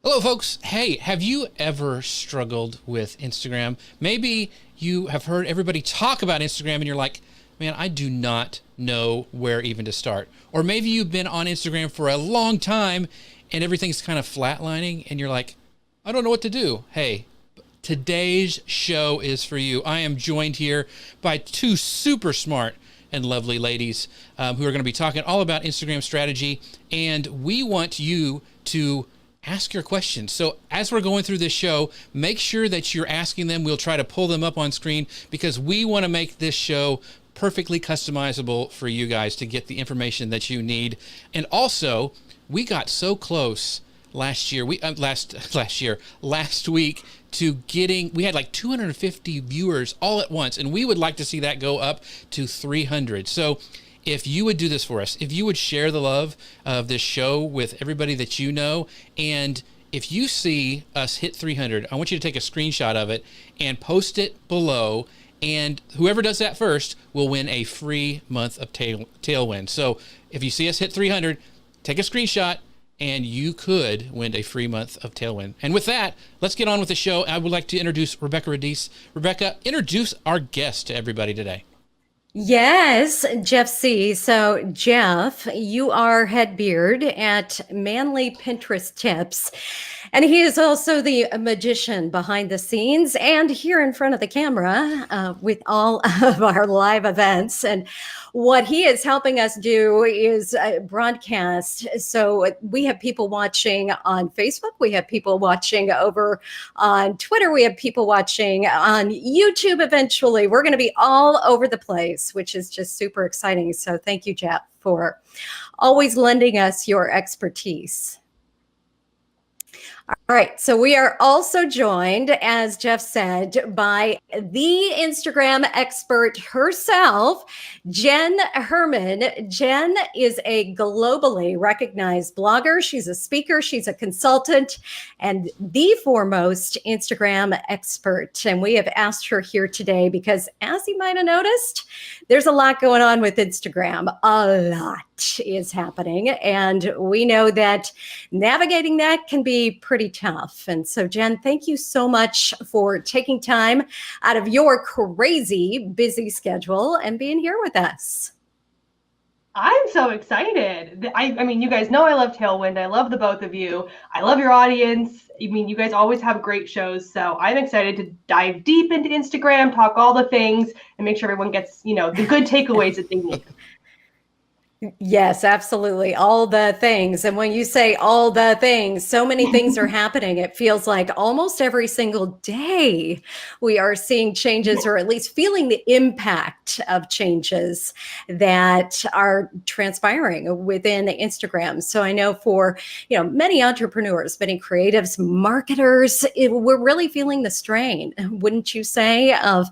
Hello, folks. Hey, have you ever struggled with Instagram? Maybe you have heard everybody talk about Instagram and you're like, man, I do not know where even to start. Or maybe you've been on Instagram for a long time and everything's kind of flatlining and you're like, I don't know what to do. Hey, today's show is for you. I am joined here by two super smart and lovely ladies who are going to be talking all about Instagram strategy. And we want you to ask your questions. So as we're going through this show, make sure that you're asking them. We'll try to pull them up on screen because we want to make this show perfectly customizable for you guys to get the information that you need. And also, we got so close last week to getting, we had like 250 viewers all at once, and we would like to see that go up to 300. So if you would do this for us, if you would share the love of this show with everybody that you know, and if you see us hit 300, I want you to take a screenshot of it and post it below, and whoever does that first will win a free month of Tailwind. So if you see us hit 300, take a screenshot, and you could win a free month of Tailwind. And with that, let's get on with the show. I would like to introduce Rebecca Radice. Rebecca, introduce our guest to everybody today. Yes, Jeff C. So, Jeff, you are head beard at Manly Pinterest Tips, and he is also the magician behind the scenes and here in front of the camera with all of our live events. And what he is helping us do is broadcast. So we have people watching on Facebook. We have people watching over on Twitter. We have people watching on YouTube eventually. We're going to be all over the place, which is just super exciting. So thank you, Jeff, for always lending us your expertise. All right, so we are also joined, as Jeff said, by the Instagram expert herself, Jen Herman. Jen is a globally recognized blogger. She's a speaker, she's a consultant, and the foremost Instagram expert. And we have asked her here today because, as you might have noticed, there's a lot going on with Instagram. A lot is happening, and we know that navigating that can be pretty tough. And so, Jen, thank you so much for taking time out of your crazy busy schedule and being here with us. I'm so excited. I mean, you guys know I love Tailwind. I love the both of you. I love your audience. I mean, you guys always have great shows. So I'm excited to dive deep into Instagram, talk all the things, and make sure everyone gets, the good takeaways that they need. Yes, absolutely. All the things. And when you say all the things, so many things are happening. It feels like almost every single day we are seeing changes, or at least feeling the impact of changes that are transpiring within Instagram. So I know for, many entrepreneurs, many creatives, marketers, we're really feeling the strain, wouldn't you say, of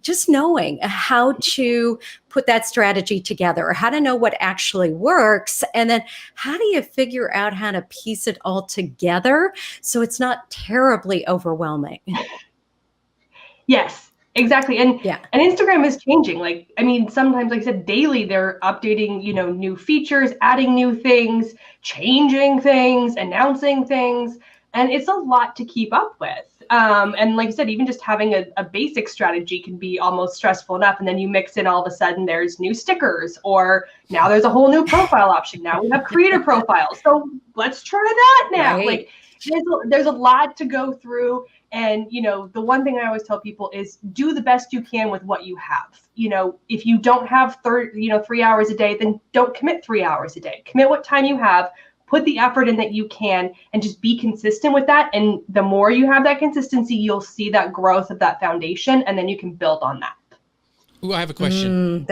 just knowing how to put that strategy together, how to know what actually works, and then how do you figure out how to piece it all together so it's not terribly overwhelming? Yes, exactly. And Instagram is changing. Sometimes, like I said, daily they're updating, new features, adding new things, changing things, announcing things, and it's a lot to keep up with. And like I said, even just having a basic strategy can be almost stressful enough. And then you mix in, all of a sudden there's new stickers, or now there's a whole new profile option. Now we have creator profiles. So let's try that now. Right. Like there's a lot to go through. And, the one thing I always tell people is do the best you can with what you have. If you don't have 3 hours a day, then don't commit 3 hours a day. Commit what time you have. Put the effort in that you can, and just be consistent with that. And the more you have that consistency, you'll see that growth of that foundation, and then you can build on that. Ooh, I have a question.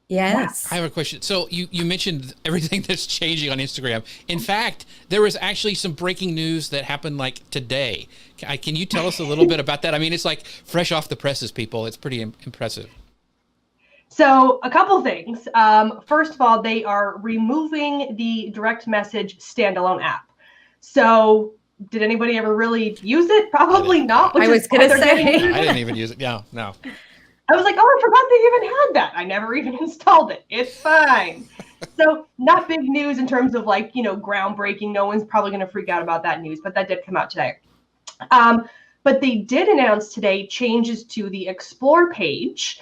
Yes. I have a question. So you mentioned everything that's changing on Instagram. In fact, there was actually some breaking news that happened like today. Can you tell us a little bit about that? I mean, it's like fresh off the presses, people. It's pretty impressive. So a couple things. First of all, they are removing the direct message standalone app. So did anybody ever really use it? Probably not. I was going to say. I didn't even use it. Yeah, no. I was like, oh, I forgot they even had that. I never even installed it. It's fine. So not big news in terms of like, groundbreaking. No one's probably going to freak out about that news, but that did come out today. But they did announce today changes to the Explore page,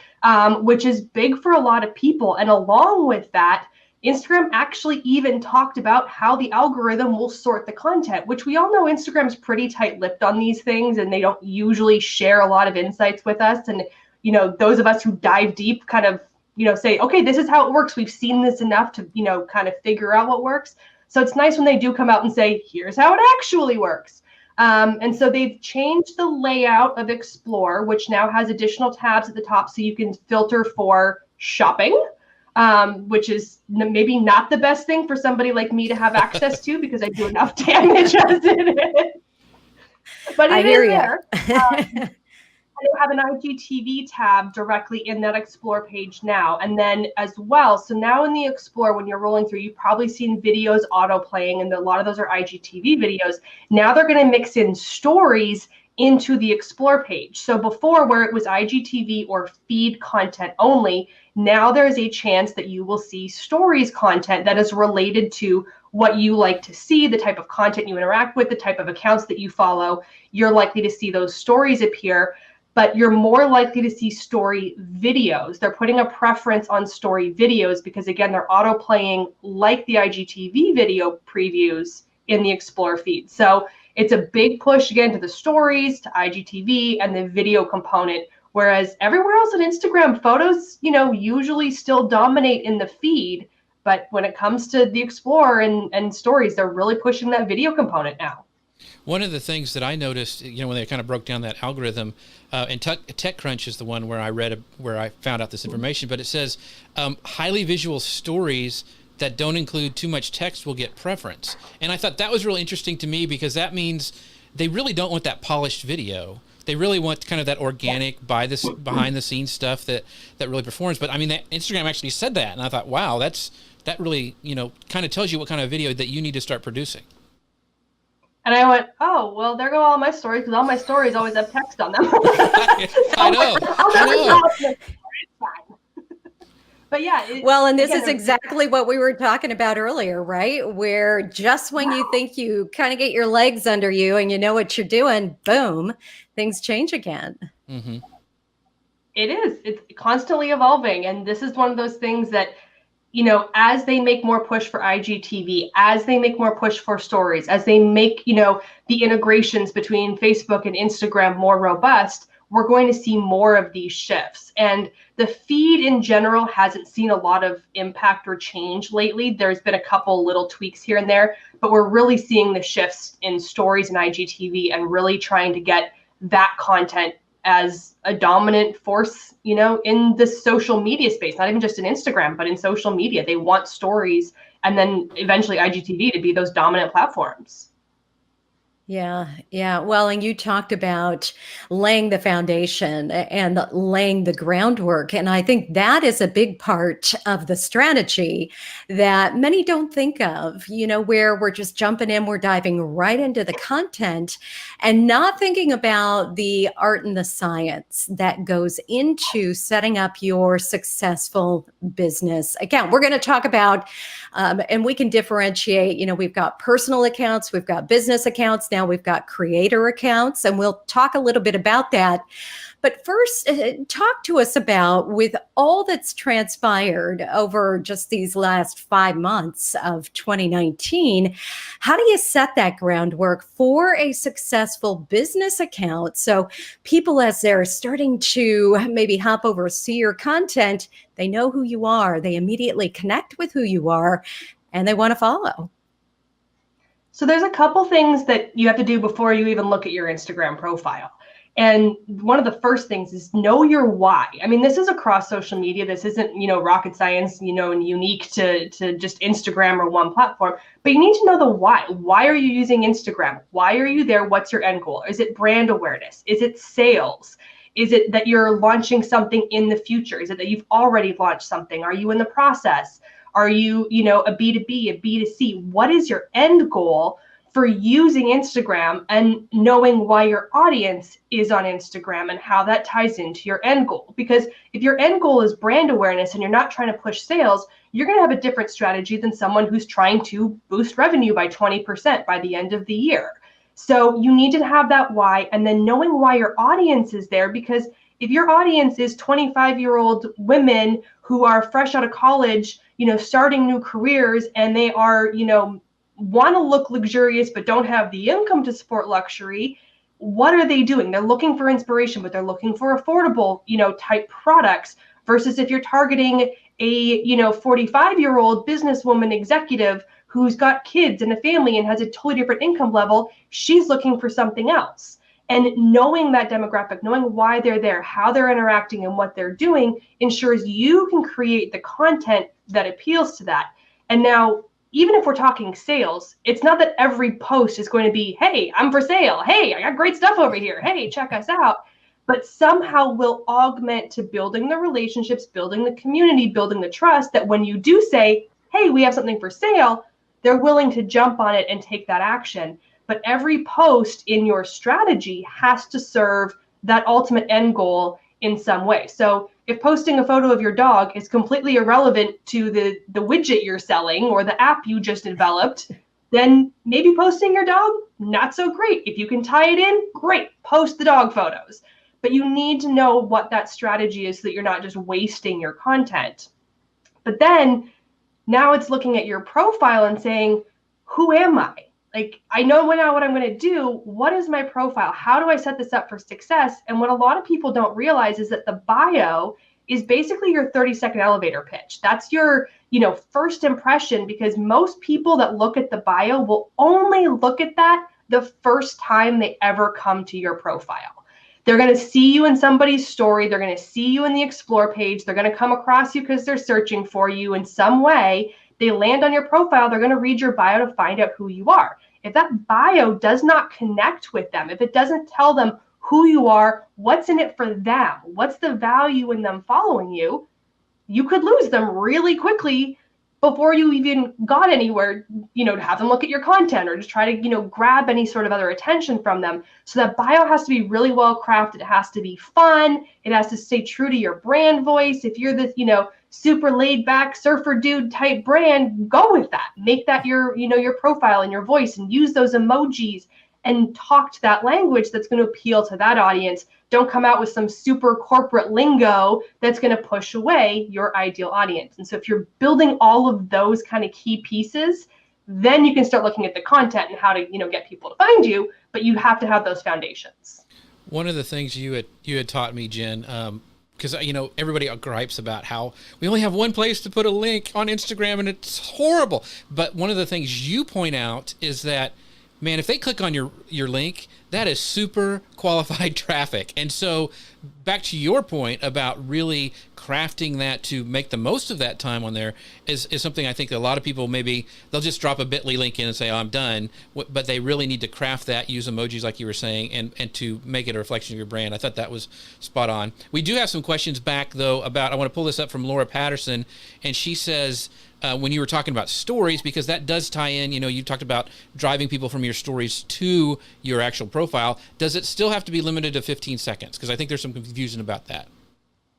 which is big for a lot of people. And along with that, Instagram actually even talked about how the algorithm will sort the content, which we all know Instagram's pretty tight-lipped on these things, and they don't usually share a lot of insights with us. And, those of us who dive deep kind of, say, okay, this is how it works. We've seen this enough to, kind of figure out what works. So it's nice when they do come out and say, here's how it actually works. And so they've changed the layout of Explore, which now has additional tabs at the top so you can filter for shopping, which is maybe not the best thing for somebody like me to have access to because I do enough damage as it is. But it is there. They have an IGTV tab directly in that Explore page now. And then as well, so now in the Explore, when you're rolling through, you've probably seen videos auto playing, and a lot of those are IGTV videos. Now they're going to mix in stories into the Explore page. So before, where it was IGTV or feed content only, now there's a chance that you will see stories content that is related to what you like to see, the type of content you interact with, the type of accounts that you follow. You're likely to see those stories appear, but you're more likely to see story videos. They're putting a preference on story videos because, again, they're auto playing like the IGTV video previews in the Explore feed. So it's a big push, again, to the stories, to IGTV, and the video component. Whereas everywhere else on Instagram, photos, usually still dominate in the feed. But when it comes to the Explore and stories, they're really pushing that video component now. One of the things that I noticed, when they kind of broke down that algorithm, and TechCrunch is the one where I found out this information, but it says highly visual stories that don't include too much text will get preference. And I thought that was really interesting to me because that means they really don't want that polished video. They really want kind of that organic, behind the scenes stuff that really performs. But I mean, Instagram actually said that, and I thought, wow, that really kind of tells you what kind of video that you need to start producing. And I went, oh, well, there go all my stories, because all my stories always have text on them. I know. But yeah. And this is exactly what we were talking about earlier, right? Where just when you think you kind of get your legs under you and you know what you're doing, boom, things change again. Mm-hmm. It is. It's constantly evolving. And this is one of those things that, as they make more push for IGTV, as they make more push for stories, as they make, the integrations between Facebook and Instagram more robust, we're going to see more of these shifts. And the feed in general hasn't seen a lot of impact or change lately. There's been a couple little tweaks here and there, but we're really seeing the shifts in stories and IGTV and really trying to get that content as a dominant force, in the social media space, not even just in Instagram, but in social media. They want stories and then eventually IGTV to be those dominant platforms. Yeah. Well, and you talked about laying the foundation and laying the groundwork. And I think that is a big part of the strategy that many don't think of, where we're just jumping in, we're diving right into the content and not thinking about the art and the science that goes into setting up your successful business account. We're going to talk about, and we can differentiate, we've got personal accounts, we've got business accounts. Now we've got creator accounts, and we'll talk a little bit about that. But first, talk to us about, with all that's transpired over just these last 5 months of 2019, how do you set that groundwork for a successful business account? So people, as they're starting to maybe hop over, see your content, they know who you are, they immediately connect with who you are, and they want to follow. So there's a couple things that you have to do before you even look at your Instagram profile. And one of the first things is know your why. I mean, this is across social media. This isn't, rocket science, and unique to just Instagram or one platform. But you need to know the why. Why are you using Instagram? Why are you there? What's your end goal? Is it brand awareness? Is it sales? Is it that you're launching something in the future? Is it that you've already launched something? Are you in the process? Are you, a B2B, a B2C? What is your end goal for using Instagram and knowing why your audience is on Instagram and how that ties into your end goal. Because if your end goal is brand awareness and you're not trying to push sales, you're going to have a different strategy than someone who's trying to boost revenue by 20% by the end of the year. So you need to have that why, and then knowing why your audience is there. Because if your audience is 25-year-old women who are fresh out of college, starting new careers, and they are, want to look luxurious but don't have the income to support luxury, what are they doing? They're looking for inspiration, but they're looking for affordable, type products. Versus if you're targeting a 45-year-old businesswoman executive who's got kids and a family and has a totally different income level, she's looking for something else. And knowing that demographic, knowing why they're there, how they're interacting, and what they're doing ensures you can create the content that appeals to that. And now, even if we're talking sales, it's not that every post is going to be, hey, I'm for sale. Hey, I got great stuff over here. Hey, check us out. But somehow will augment to building the relationships, building the community, building the trust, that when you do say, hey, we have something for sale, they're willing to jump on it and take that action. But every post in your strategy has to serve that ultimate end goal in some way. So if posting a photo of your dog is completely irrelevant to the widget you're selling or the app you just developed, then maybe posting your dog, not so great. If you can tie it in, great, post the dog photos. But you need to know what that strategy is so that you're not just wasting your content. But then now it's looking at your profile and saying, who am I? Like, I know now what I'm going to do. What is my profile? How do I set this up for success? And what a lot of people don't realize is that the bio is basically your 30-second elevator pitch. That's your, first impression, because most people that look at the bio will only look at that the first time they ever come to your profile. They're going to see you in somebody's story. They're going to see you in the explore page. They're going to come across you because they're searching for you in some way. They land on your profile. They're going to read your bio to find out who you are. If that bio does not connect with them, if it doesn't tell them who you are, what's in it for them, what's the value in them following you, you could lose them really quickly before you even got anywhere, to have them look at your content or just try to, grab any sort of other attention from them. So that bio has to be really well crafted. It has to be fun. It has to stay true to your brand voice. If you're this, super laid back surfer dude type brand, go with that. Make that your, your profile and your voice, and use those emojis and talk to that language that's going to appeal to that audience. Don't come out with some super corporate lingo that's going to push away your ideal audience. And so if you're building all of those kind of key pieces, then you can start looking at the content and how to, get people to find you, but you have to have those foundations. One of the things you had taught me, Jen, because everybody gripes about how we only have one place to put a link on Instagram and it's horrible. But one of the things you point out is that, man, if they click on your link, that is super qualified traffic. And so back to your point about really crafting that to make the most of that time on there is something I think a lot of people, maybe they'll just drop a bit.ly link in and say, oh, I'm done. But they really need to craft that, use emojis like you were saying, and to make it a reflection of your brand. I thought that was spot on. We do have some questions back, though, about, I want to pull this up from Laura Patterson, and she says, when you were talking about stories, because that does tie in, you talked about driving people from your stories to your actual profile. Does it still have to be limited to 15 seconds? Because I think there's some confusion about that.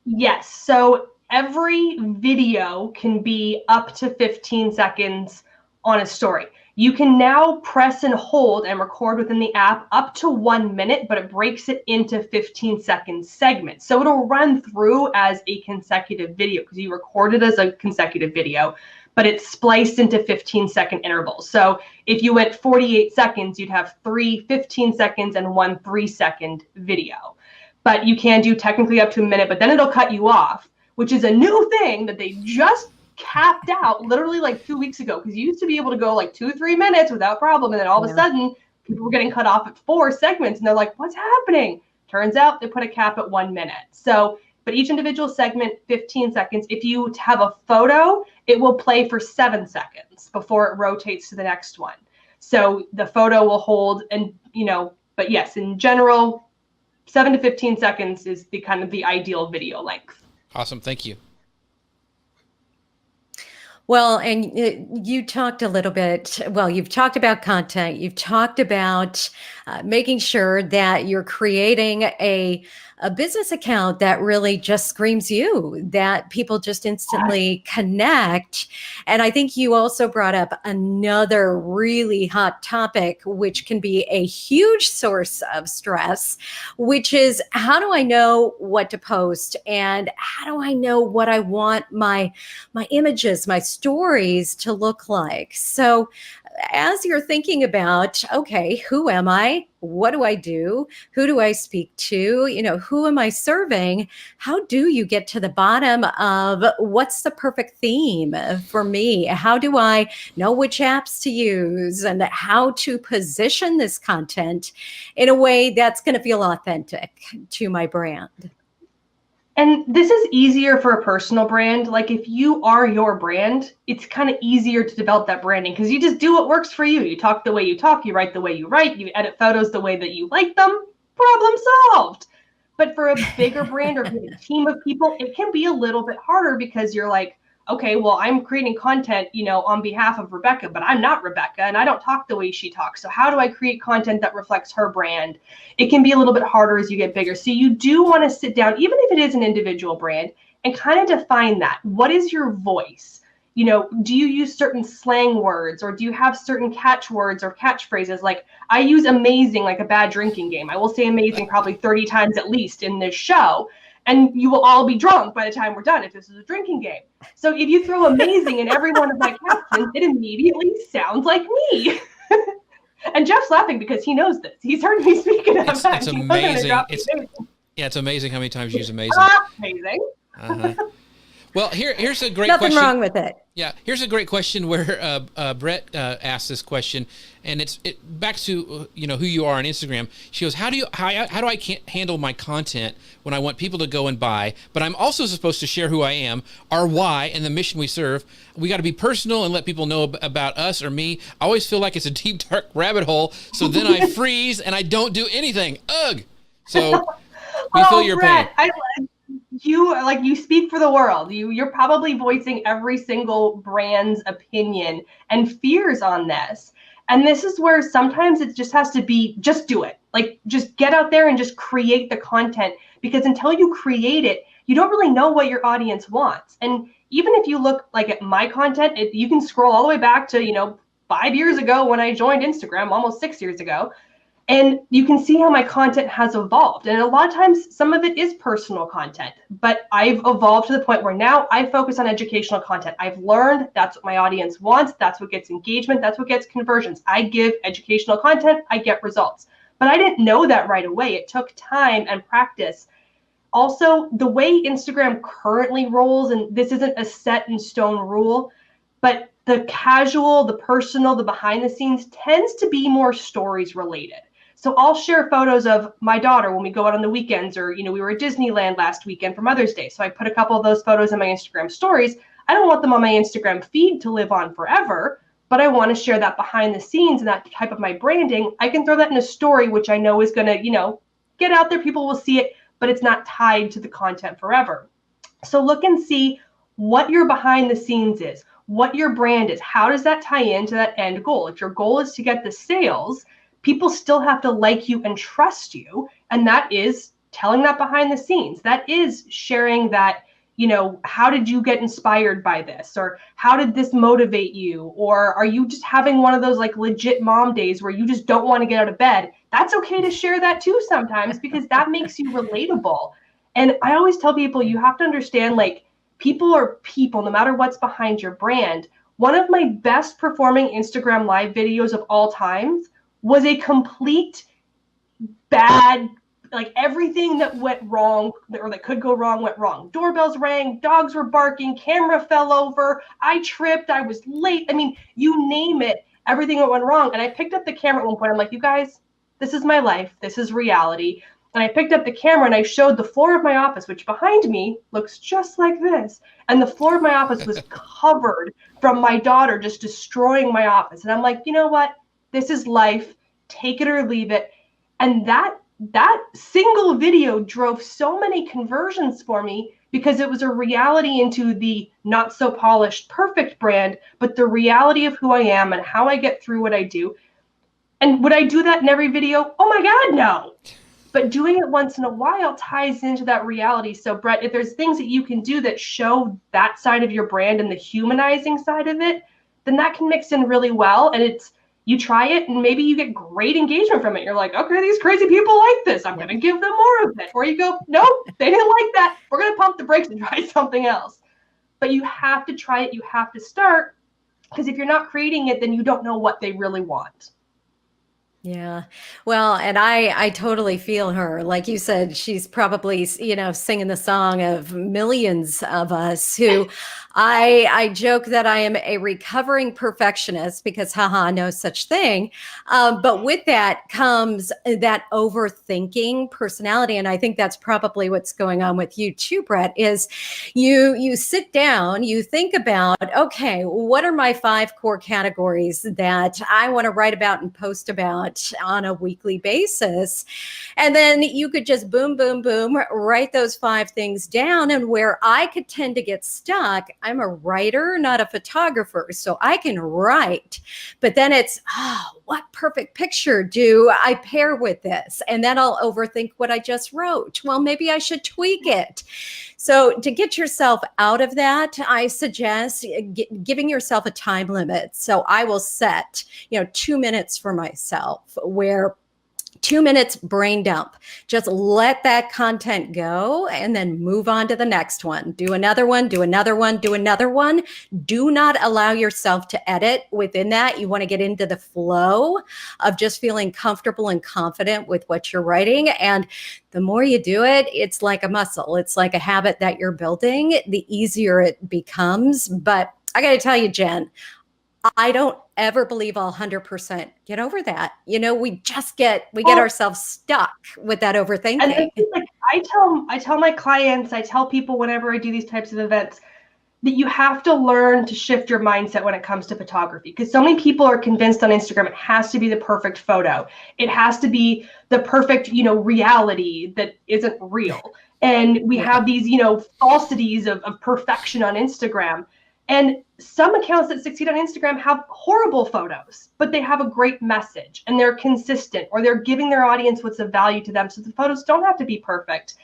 Yes. So every video can be up to 15 seconds on a story. You can now press and hold and record within the app up to 1 minute, but it breaks it into 15-second segments. So it'll run through as a consecutive video because you record it as a consecutive video, but it's spliced into 15-second intervals. So if you went 48 seconds, you'd have 3 15 seconds and 1 3-second video. But you can do technically up to a minute, but then it'll cut you off, which is a new thing that they just capped out literally like 2 weeks ago, because you used to be able to go like 2-3 minutes without problem, and then all of a sudden people were getting cut off at 4 segments, and they're like, what's happening? Turns out they put a cap at 1 minute. So, but each individual segment, 15 seconds. If you have a photo, it will play for 7 seconds before it rotates to the next one. So the photo will hold, and but yes, in general, 7 to 15 seconds is the kind of the ideal video length. Awesome, thank you. Well, and you talked a little bit, well, you've talked about content, you've talked about making sure that you're creating a business account that really just screams you, that people just instantly connect. And I think you also brought up another really hot topic, which can be a huge source of stress, which is how do I know what to post? And how do I know what I want my images, my stories to look like? So, as you're thinking about, okay, who am I? What do I do? Who do I speak to? Who am I serving? How do you get to the bottom of what's the perfect theme for me? How do I know which apps to use and how to position this content in a way that's going to feel authentic to my brand? And this is easier for a personal brand. Like if you are your brand, it's kind of easier to develop that branding because you just do what works for you. You talk the way you talk, you write the way you write, you edit photos the way that you like them, problem solved. But for a bigger brand or a team of people, it can be a little bit harder because you're like, okay, well, I'm creating content, on behalf of Rebecca, but I'm not Rebecca and I don't talk the way she talks. So how do I create content that reflects her brand? It can be a little bit harder as you get bigger. So you do want to sit down, even if it is an individual brand, and kind of define that. What is your voice? Do you use certain slang words or do you have certain catchwords or catchphrases? Like I use amazing like a bad drinking game. I will say amazing probably 30 times at least in this show. And you will all be drunk by the time we're done if this is a drinking game. So if you throw amazing in every one of my captions, it immediately sounds like me. And Jeff's laughing because he knows this. He's heard me speak enough times. It's amazing. It's amazing how many times you use amazing. Amazing. Uh-huh. Well, here's a great Nothing question. wrong with it. Yeah, here's a great question where Brett asked this question, and it's back to who you are on Instagram. She goes, how do I can't handle my content when I want people to go and buy, but I'm also supposed to share who I am, our why, and the mission we serve. We got to be personal and let people know about us or me. I always feel like it's a deep dark rabbit hole, so then I freeze and I don't do anything. Ugh. So we feel your Brett, pain. You speak for the world. You're probably voicing every single brand's opinion and fears on this. And this is where sometimes it just has to be, just do it. Like just get out there and just create the content, because until you create it, you don't really know what your audience wants. And even if you look like at my content, you can scroll all the way back to, 5 years ago when I joined Instagram, almost 6 years ago. And you can see how my content has evolved. And a lot of times, some of it is personal content, but I've evolved to the point where now I focus on educational content. I've learned that's what my audience wants. That's what gets engagement. That's what gets conversions. I give educational content, I get results. But I didn't know that right away. It took time and practice. Also, the way Instagram currently rolls, and this isn't a set in stone rule, but the casual, the personal, the behind the scenes tends to be more stories related. So I'll share photos of my daughter when we go out on the weekends, or, we were at Disneyland last weekend for Mother's Day. So I put a couple of those photos in my Instagram stories. I don't want them on my Instagram feed to live on forever, but I want to share that behind the scenes and that type of my branding. I can throw that in a story, which I know is going to, get out there. People will see it, but it's not tied to the content forever. So look and see what your behind the scenes is, what your brand is. How does that tie into that end goal? If your goal is to get the sales, people still have to like you and trust you. And that is telling that behind the scenes. That is sharing that, how did you get inspired by this? Or how did this motivate you? Or are you just having one of those like legit mom days where you just don't want to get out of bed? That's okay to share that too sometimes, because that makes you relatable. And I always tell people, you have to understand, like, people are people, no matter what's behind your brand. One of my best performing Instagram live videos of all times was a complete bad, like everything that went wrong or that could go wrong went wrong. Doorbells rang, dogs were barking, camera fell over, I tripped, I was late. I mean, you name it, everything that went wrong. And I picked up the camera at one point. I'm like, you guys, this is my life. This is reality. And I picked up the camera and I showed the floor of my office, which behind me looks just like this. And the floor of my office was covered from my daughter just destroying my office. And I'm like, you know what? This is life. Take it or leave it. And that single video drove so many conversions for me because it was a reality into the not so polished, perfect brand, but the reality of who I am and how I get through what I do. And would I do that in every video? Oh my God, no. But doing it once in a while ties into that reality. So Brett, if there's things that you can do that show that side of your brand and the humanizing side of it, then that can mix in really well. And you try it and maybe you get great engagement from it. You're like, okay, these crazy people like this. I'm going to give them more of it. Or you go, nope, they didn't like that. We're going to pump the brakes and try something else. But you have to try it. You have to start, because if you're not creating it, then you don't know what they really want. Yeah. Well, and I totally feel her. Like you said, she's probably, singing the song of millions of us who I joke that I am a recovering perfectionist because haha, no such thing. But with that comes that overthinking personality. And I think that's probably what's going on with you too, Brett, is you sit down, you think about, okay, what are my 5 core categories that I want to write about and post about on a weekly basis. And then you could just boom, boom, boom, write those 5 things down. And where I could tend to get stuck, I'm a writer, not a photographer. So I can write, but then it's, what perfect picture do I pair with this? And then I'll overthink what I just wrote. Well, maybe I should tweak it. So to get yourself out of that, I suggest giving yourself a time limit. So I will set, 2 minutes for myself, where 2 minutes brain dump. Just let that content go and then move on to the next one. Do another one, do another one, do another one. Do not allow yourself to edit within that. You want to get into the flow of just feeling comfortable and confident with what you're writing. And the more you do it, it's like a muscle. It's like a habit that you're building, the easier it becomes. But I got to tell you, Jen, I don't ever believe I'll 100% get over that. We get ourselves stuck with that overthinking. And I tell my clients, I tell people whenever I do these types of events, that you have to learn to shift your mindset when it comes to photography, because so many people are convinced on Instagram it has to be the perfect photo. It has to be the perfect, reality that isn't real. And we have these, falsities of perfection on Instagram. And some accounts that succeed on Instagram have horrible photos, but they have a great message and they're consistent, or they're giving their audience what's of value to them. So the photos don't have to be perfect.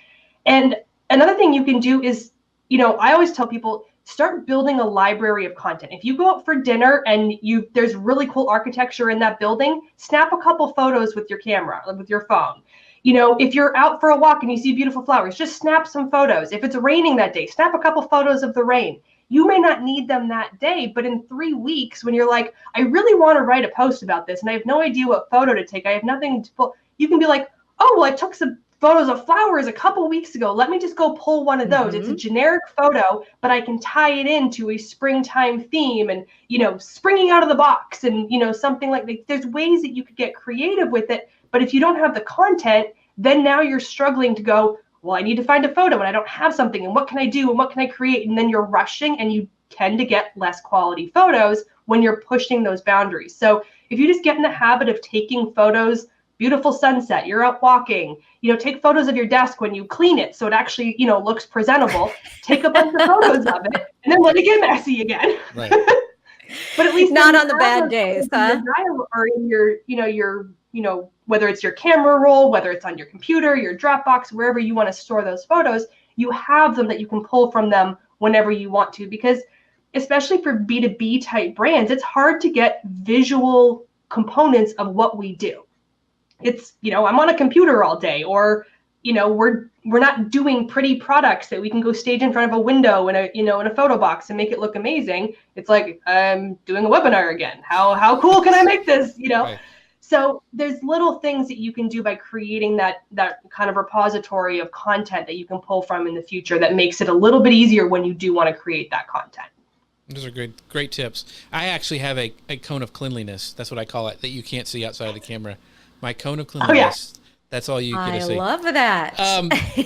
And another thing you can do is, I always tell people, start building a library of content. If you go out for dinner and there's really cool architecture in that building, snap a couple photos with your camera, with your phone. If you're out for a walk and you see beautiful flowers, just snap some photos. If it's raining that day, snap a couple photos of the rain. You may not need them that day, but in 3 weeks, when you're like, I really want to write a post about this and I have no idea what photo to take, I have nothing to pull, you can be like, oh, well, I took some photos of flowers a couple weeks ago. Let me just go pull one of those. It's a generic photo, but I can tie it into a springtime theme and, springing out of the box and, something like that. There's ways that you could get creative with it. But if you don't have the content, then now you're struggling to go, well, I need to find a photo and I don't have something, and what can I do and what can I create? And then you're rushing and you tend to get less quality photos when you're pushing those boundaries. So if you just get in the habit of taking photos, beautiful sunset, you're out walking, take photos of your desk when you clean it so it actually, looks presentable. Take a bunch of photos of it and then let it get messy again. Right. But at least not on the bad days, huh? Or in your whether it's your camera roll, whether it's on your computer, your Dropbox, wherever you want to store those photos, you have them that you can pull from them whenever you want to. Because especially for B2B type brands, it's hard to get visual components of what we do. It's, I'm on a computer all day, or, we're not doing pretty products that we can go stage in front of a window in a photo box and make it look amazing. It's like, I'm doing a webinar again. How cool can I make this? Right. So there's little things that you can do by creating that kind of repository of content that you can pull from in the future that makes it a little bit easier when you do want to create that content. Those are great tips. I actually have a cone of cleanliness. That's what I call it, that you can't see outside of the camera. My cone of cleanliness. Oh, yeah. That's all you get to see. I love that.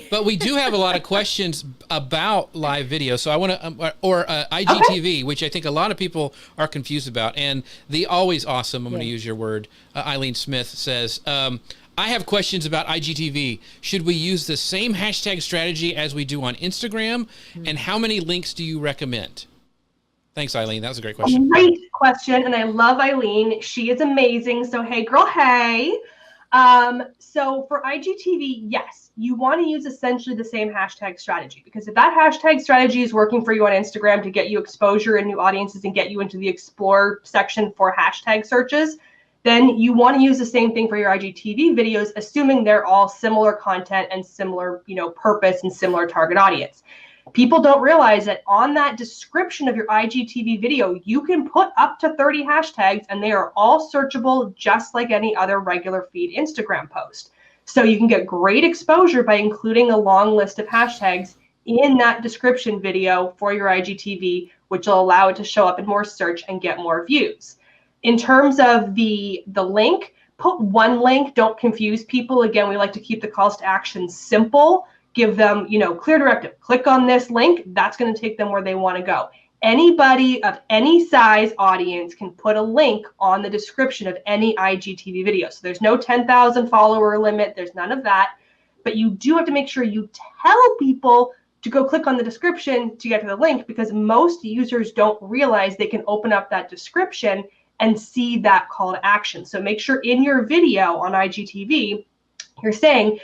But we do have a lot of questions about live video. So I want to, or IGTV, which I think a lot of people are confused about. And the always awesome, I'm going to use your word, Eileen Smith says, I have questions about IGTV. Should we use the same hashtag strategy as we do on Instagram? And how many links do you recommend? Thanks, Eileen. That was a great question. Great question. And I love Eileen. She is amazing. So, hey, girl, hey. So for IGTV, yes, you want to use essentially the same hashtag strategy, because if that hashtag strategy is working for you on Instagram to get you exposure and new audiences and get you into the explore section for hashtag searches, then you want to use the same thing for your IGTV videos, assuming they're all similar content and similar, purpose and similar target audience. People don't realize that on that description of your IGTV video, you can put up to 30 hashtags and they are all searchable just like any other regular feed Instagram post. So you can get great exposure by including a long list of hashtags in that description video for your IGTV, which will allow it to show up in more search and get more views. In terms of the link, put one link, don't confuse people. Again, we like to keep the calls to action simple. Give them, clear directive. Click on this link. That's going to take them where they want to go. Anybody of any size audience can put a link on the description of any IGTV video. So there's no 10,000 follower limit. There's none of that. But you do have to make sure you tell people to go click on the description to get to the link, because most users don't realize they can open up that description and see that call to action. So make sure in your video on IGTV, you're saying,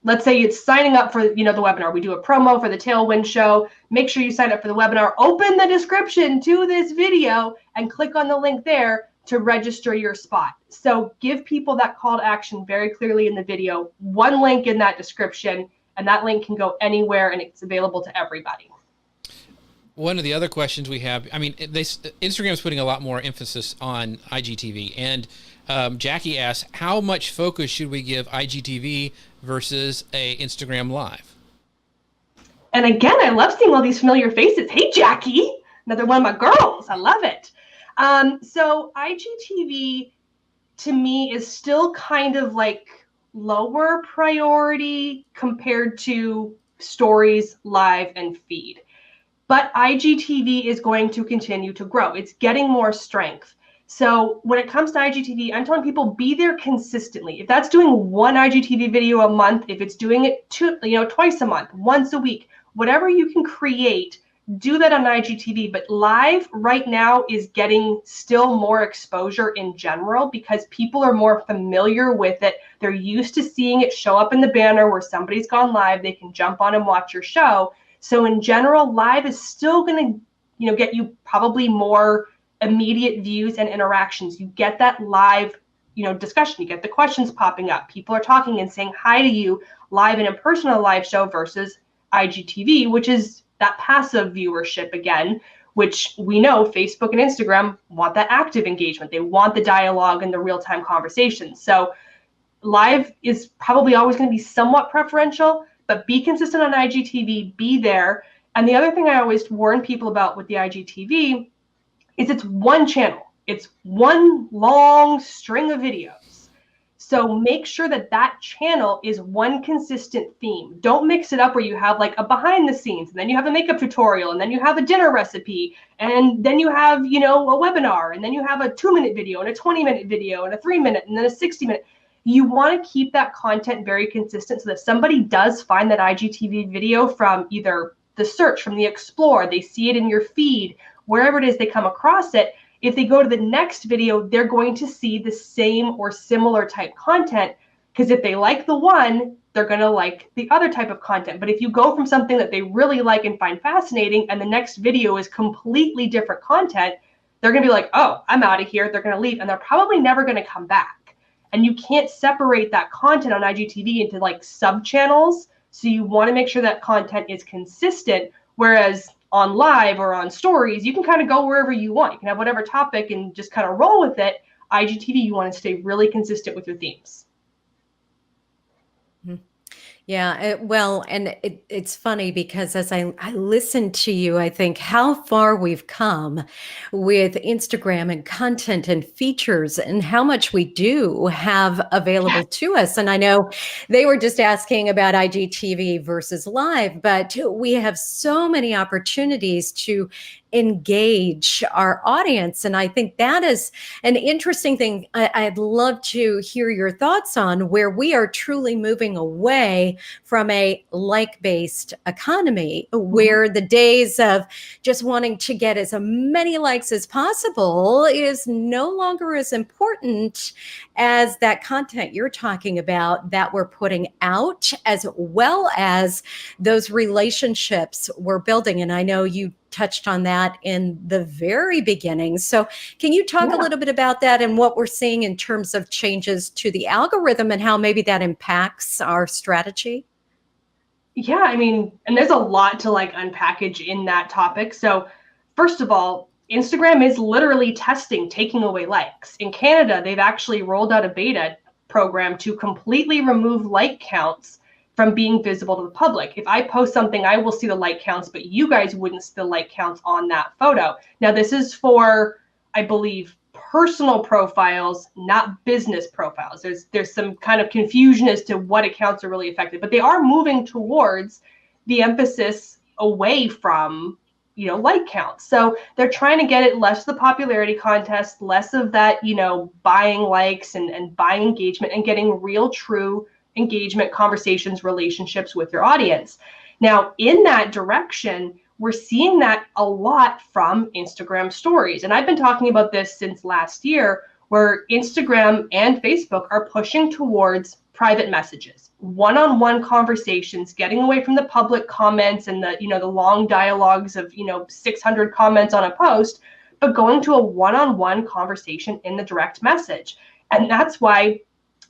let's say it's signing up for, the webinar. We do a promo for the Tailwind show. Make sure you sign up for the webinar. Open the description to this video and click on the link there to register your spot. So give people that call to action very clearly in the video. One link in that description, and that link can go anywhere and it's available to everybody. One of the other questions we have, Instagram is putting a lot more emphasis on IGTV, and Jackie asks, how much focus should we give IGTV versus a Instagram Live? And again, I love seeing all these familiar faces. Hey, Jackie, another one of my girls. I love it. So IGTV to me is still kind of like lower priority compared to stories, live, and feed. But IGTV is going to continue to grow. It's getting more strength. So when it comes to IGTV, I'm telling people be there consistently. If that's doing one IGTV video a month, if it's doing it twice a month, once a week, whatever you can create, do that on IGTV. But live right now is getting still more exposure in general because people are more familiar with it. They're used to seeing it show up in the banner where somebody's gone live. They can jump on and watch your show. So in general, live is still going to, get you probably more immediate views and interactions. You get that live, discussion. You get the questions popping up. People are talking and saying hi to you live and in person on a live show versus IGTV, which is that passive viewership again, which we know Facebook and Instagram want that active engagement. They want the dialogue and the real-time conversation. So live is probably always going to be somewhat preferential, but be consistent on IGTV, be there. And the other thing I always warn people about with the IGTV is it's one channel. It's one long string of videos. So make sure that that channel is one consistent theme. Don't mix it up where you have like a behind the scenes, and then you have a makeup tutorial, and then you have a dinner recipe, and then you have, a webinar, and then you have a 2-minute video and a 20-minute video and a 3-minute and then a 60-minute. You want to keep that content very consistent so that somebody does find that IGTV video from either the search, from the explore, they see it in your feed, wherever it is they come across it. If they go to the next video, they're going to see the same or similar type content, because if they like the one, they're going to like the other type of content. But if you go from something that they really like and find fascinating and the next video is completely different content, they're going to be like, oh, I'm out of here. They're going to leave, and they're probably never going to come back. And you can't separate that content on IGTV into like sub-channels. So you want to make sure that content is consistent, whereas on live or on stories, you can kind of go wherever you want. You can have whatever topic and just kind of roll with it. IGTV, you want to stay really consistent with your themes. Yeah, it's funny because as I listen to you, I think how far we've come with Instagram and content and features and how much we do have available to us. And I know they were just asking about IGTV versus live, but we have so many opportunities to engage our audience. And I think that is an interesting thing. I'd love to hear your thoughts on where we are truly moving away from a like-based economy, where the days of just wanting to get as many likes as possible is no longer as important as that content you're talking about that we're putting out, as well as those relationships we're building. And I know you touched on that in the very beginning. So can you talk a little bit about that and what we're seeing in terms of changes to the algorithm and how maybe that impacts our strategy? Yeah, I mean, and there's a lot to like unpackage in that topic. So first of all, Instagram is literally testing taking away likes. In Canada, they've actually rolled out a beta program to completely remove like counts from being visible to the public. If I post something, I will see the like counts, but you guys wouldn't see the like counts on that photo. Now, this is for, I believe, personal profiles, not business profiles. There's some kind of confusion as to what accounts are really affected, but they are moving towards the emphasis away from like counts. So they're trying to get it less of the popularity contest, less of that, buying likes and buying engagement, and getting real, true engagement, conversations, relationships with your audience. Now, in that direction, we're seeing that a lot from Instagram stories. And I've been talking about this since last year, where Instagram and Facebook are pushing towards private messages, one-on-one conversations, getting away from the public comments and the long dialogues of 600 comments on a post, but going to a one-on-one conversation in the direct message. And that's why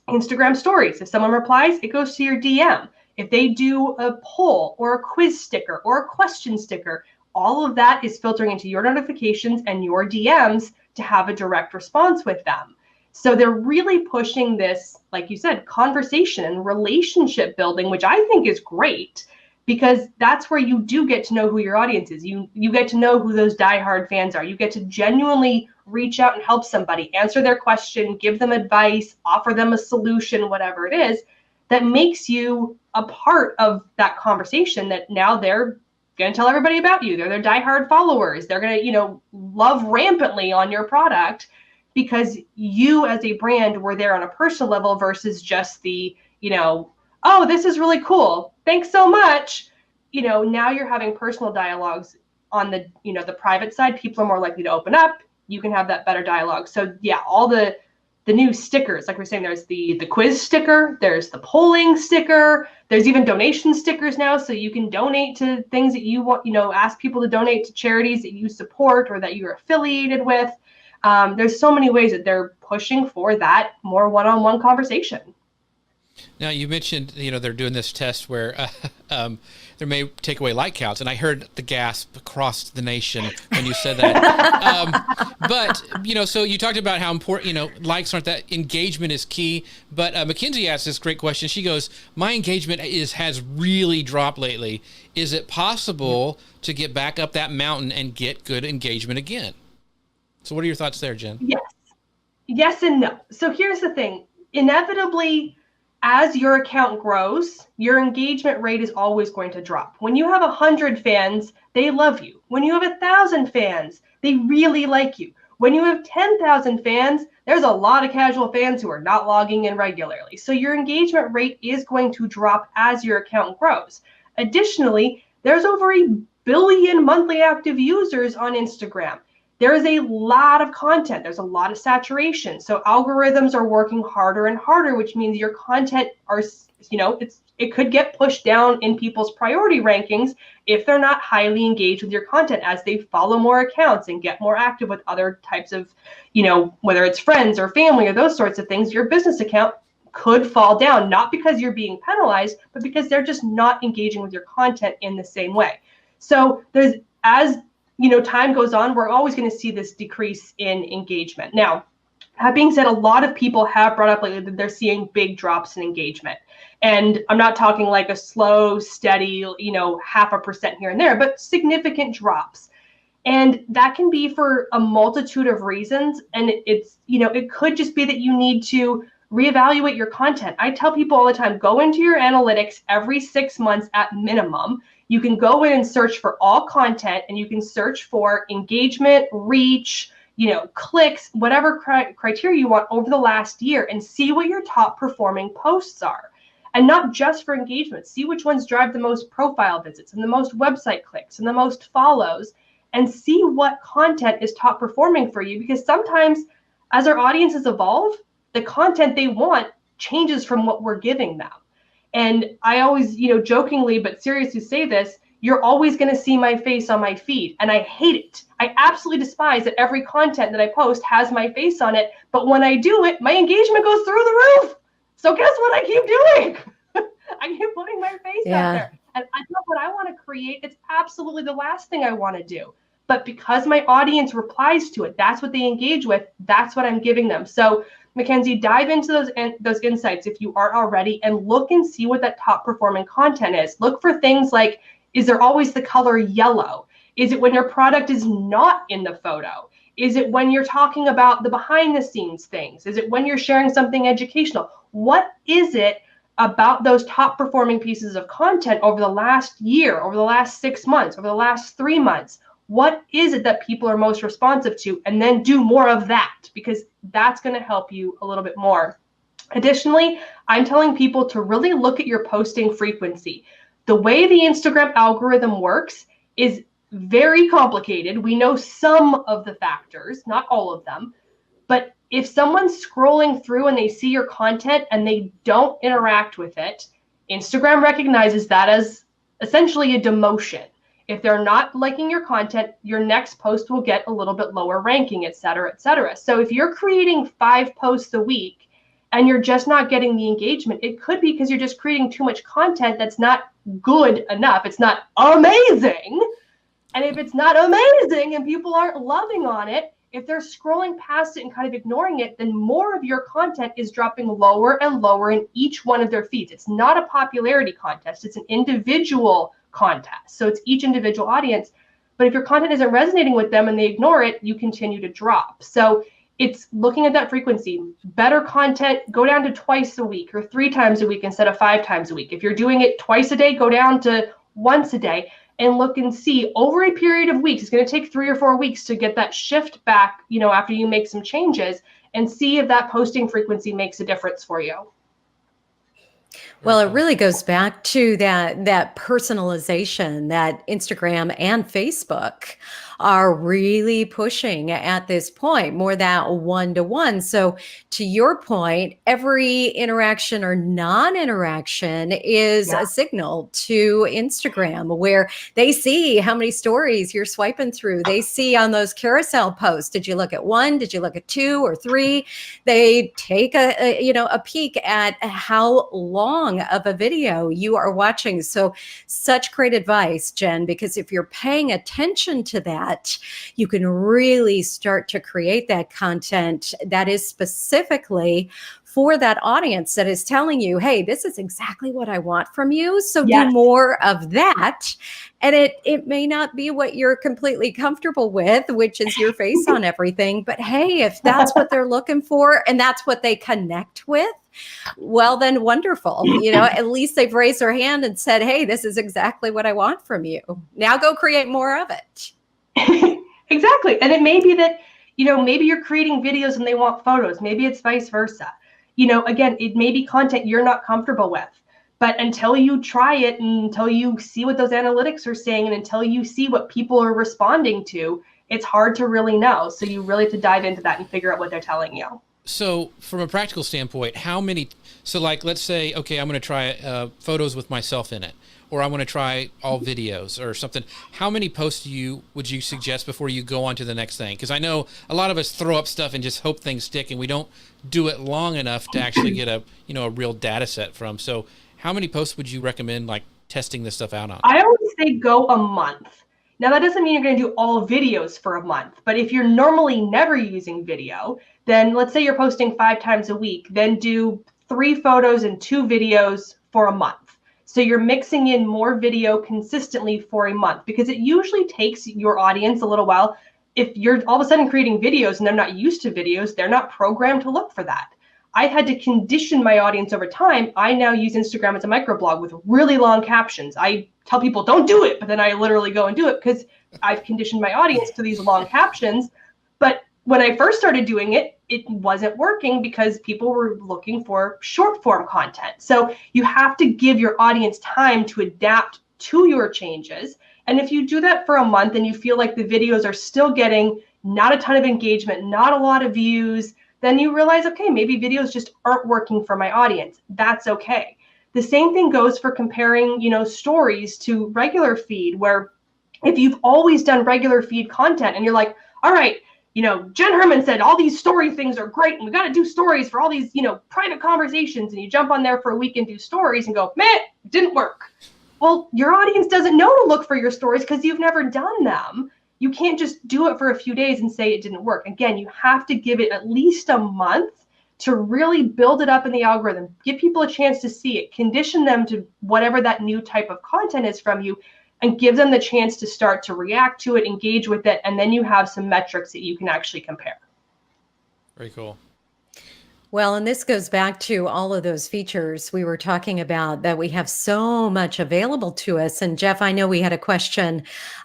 Instagram stories, if someone replies, it goes to your DM. If they do a poll or a quiz sticker or a question sticker, all of that is filtering into your notifications and your DMs to have a direct response with them. So they're really pushing this, like you said, conversation and relationship building, which I think is great, because that's where you do get to know who your audience is. You get to know who those diehard fans are. You get to genuinely reach out and help somebody, answer their question, give them advice, offer them a solution, whatever it is, that makes you a part of that conversation, that now they're going to tell everybody about you. They're their diehard followers. They're going to, love rampantly on your product because you as a brand were there on a personal level versus just the, oh, this is really cool. Thanks so much. Now you're having personal dialogues on the, the private side. People are more likely to open up. You can have that better dialogue. So yeah, all the new stickers, like we're saying, there's the quiz sticker, there's the polling sticker, there's even donation stickers now, so you can donate to things that you want, ask people to donate to charities that you support or that you're affiliated with. There's so many ways that they're pushing for that more one-on-one conversation. Now, you mentioned, they're doing this test where they may take away like counts, and I heard the gasp across the nation when you said that. But, so you talked about how important, likes aren't that, engagement is key. But Mackenzie asked this great question. She goes, my engagement has really dropped lately. Is it possible to get back up that mountain and get good engagement again? So what are your thoughts there, Jen? Yes and no. So here's the thing. Inevitably, as your account grows, your engagement rate is always going to drop. When you have 100 fans, they love you. When you have 1,000 fans, they really like you. When you have 10,000 fans, there's a lot of casual fans who are not logging in regularly. So your engagement rate is going to drop as your account grows. Additionally, there's over 1 billion monthly active users on Instagram. There is a lot of content. There's a lot of saturation. So algorithms are working harder and harder, which means your content it could get pushed down in people's priority rankings if they're not highly engaged with your content as they follow more accounts and get more active with other types of, whether it's friends or family or those sorts of things. Your business account could fall down, not because you're being penalized, but because they're just not engaging with your content in the same way. So as time goes on, we're always going to see this decrease in engagement. Now, that being said, a lot of people have brought up lately that they're seeing big drops in engagement. And I'm not talking like a slow, steady, 0.5% here and there, but significant drops. And that can be for a multitude of reasons. And it could just be that you need to reevaluate your content. I tell people all the time, go into your analytics every 6 months at minimum. You can go in and search for all content, and you can search for engagement, reach, clicks, whatever criteria you want over the last year, and see what your top performing posts are. And not just for engagement, see which ones drive the most profile visits and the most website clicks and the most follows, and see what content is top performing for you. Because sometimes as our audiences evolve, the content they want changes from what we're giving them. And I always, jokingly but seriously say this, you're always going to see my face on my feed. And I hate it. I absolutely despise that every content that I post has my face on it. But when I do it, my engagement goes through the roof. So guess what I keep doing? I keep putting my face out there. And that's not what I want to create. It's absolutely the last thing I want to do. But because my audience replies to it, that's what they engage with. That's what I'm giving them. So Mackenzie, dive into those insights if you aren't already, and look and see what that top performing content is. Look for things like, is there always the color yellow? Is it when your product is not in the photo? Is it when you're talking about the behind the scenes things? Is it when you're sharing something educational? What is it about those top performing pieces of content over the last year, over the last 6 months, over the last 3 months? What is it that people are most responsive to? And then do more of that, because that's going to help you a little bit more. Additionally, I'm telling people to really look at your posting frequency. The way the Instagram algorithm works is very complicated. We know some of the factors, not all of them, but if someone's scrolling through and they see your content and they don't interact with it, Instagram recognizes that as essentially a demotion. If they're not liking your content, your next post will get a little bit lower ranking, et cetera, et cetera. So if you're creating 5 posts a week and you're just not getting the engagement, it could be because you're just creating too much content that's not good enough. It's not amazing. And if it's not amazing and people aren't loving on it, if they're scrolling past it and kind of ignoring it, then more of your content is dropping lower and lower in each one of their feeds. It's not a popularity contest. It's an individual contest. So it's each individual audience. But if your content isn't resonating with them and they ignore it, you continue to drop. So it's looking at that frequency. Better content, go down to twice a week or 3 times a week instead of 5 times a week. If you're doing it twice a day, go down to once a day, and look and see over a period of weeks. It's going to take 3 or 4 weeks to get that shift back, after you make some changes, and see if that posting frequency makes a difference for you. Well, it really goes back to that personalization that Instagram and Facebook are really pushing at this point, more that one-to-one. So to your point, every interaction or non-interaction is a signal to Instagram, where they see how many stories you're swiping through. They see on those carousel posts, did you look at 1? Did you look at 2 or 3? They take a peek at how long of a video you are watching. So such great advice, Jen, because if you're paying attention to that, you can really start to create that content that is specifically for that audience, that is telling you, hey, this is exactly what I want from you. So do more of that. And it may not be what you're completely comfortable with, which is your face on everything. But hey, if that's what they're looking for and that's what they connect with, well, then wonderful. At least they've raised their hand and said, hey, this is exactly what I want from you. Now go create more of it. Exactly. And it may be that, maybe you're creating videos and they want photos. Maybe it's vice versa. Again, it may be content you're not comfortable with. But until you try it and until you see what those analytics are saying and until you see what people are responding to, it's hard to really know. So you really have to dive into that and figure out what they're telling you. So from a practical standpoint, let's say, okay, I'm going to try photos with myself in it, or I want to try all videos or something. How many posts would you suggest before you go on to the next thing? Because I know a lot of us throw up stuff and just hope things stick, and we don't do it long enough to actually get a real data set from. So how many posts would you recommend testing this stuff out on? I always say go a month. Now that doesn't mean you're going to do all videos for a month, but if you're normally never using video, then let's say you're posting 5 times a week, then do 3 photos and 2 videos for a month. So you're mixing in more video consistently for a month, because it usually takes your audience a little while. If you're all of a sudden creating videos and they're not used to videos, they're not programmed to look for that. I've had to condition my audience over time. I now use Instagram as a microblog with really long captions. I tell people don't do it, but then I literally go and do it because I've conditioned my audience to these long captions. But when I first started doing it, it wasn't working because people were looking for short form content. So you have to give your audience time to adapt to your changes. And if you do that for a month and you feel like the videos are still getting not a ton of engagement, not a lot of views, then you realize, okay, maybe videos just aren't working for my audience. That's okay. The same thing goes for comparing, stories to regular feed, where if you've always done regular feed content and you're like, all right, Jen Herman said all these story things are great and we got to do stories for all these, private conversations, and you jump on there for a week and do stories and go, man, it didn't work. Well, your audience doesn't know to look for your stories because you've never done them. You can't just do it for a few days and say it didn't work. Again, you have to give it at least a month to really build it up in the algorithm, give people a chance to see it, condition them to whatever that new type of content is from you, and give them the chance to start to react to it, engage with it, and then you have some metrics that you can actually compare. Very cool. Well, and this goes back to all of those features we were talking about that we have so much available to us. And Jeff, I know we had a question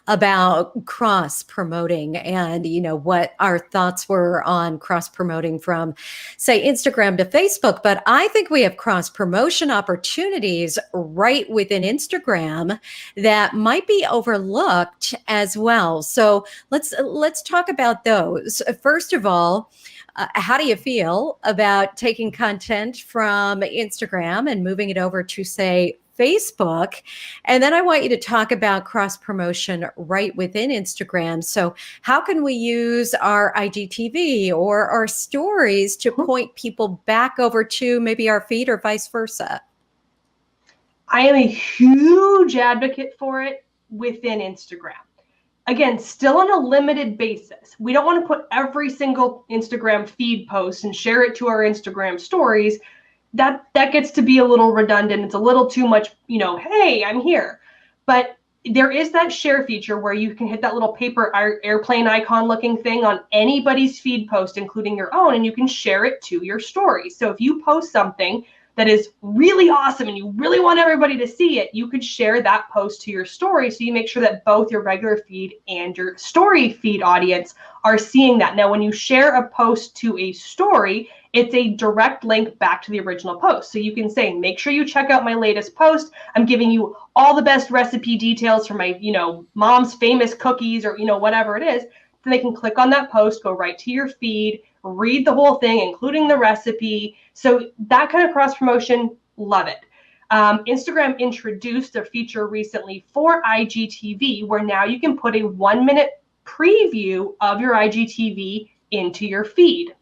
about cross promoting and, what our thoughts were on cross promoting from, say, Instagram to Facebook. But I think we have cross promotion opportunities right within Instagram that might be overlooked as well. So let's talk about those. First of all, how do you feel about taking content from Instagram and moving it over to, say, Facebook? And then I want you to talk about cross promotion right within Instagram. So how can we use our IGTV or our stories to point people back over to maybe our feed or vice versa? I am a huge advocate for it within Instagram. Again, still on a limited basis. We don't want to put every single Instagram feed post and share it to our Instagram stories. That gets to be a little redundant. It's a little too much, hey, I'm here. But there is that share feature where you can hit that little paper airplane icon looking thing on anybody's feed post, including your own, and you can share it to your stories. So if you post something that is really awesome and you really want everybody to see it, you could share that post to your story. So you make sure that both your regular feed and your story feed audience are seeing that. Now, when you share a post to a story, it's a direct link back to the original post. So you can say, make sure you check out my latest post. I'm giving you all the best recipe details for my, mom's famous cookies or, whatever it is. So they can click on that post, go right to your feed, read the whole thing, including the recipe. So that kind of cross promotion, love it. Instagram introduced a feature recently for IGTV where now you can put a 1-minute preview of your IGTV into your feed.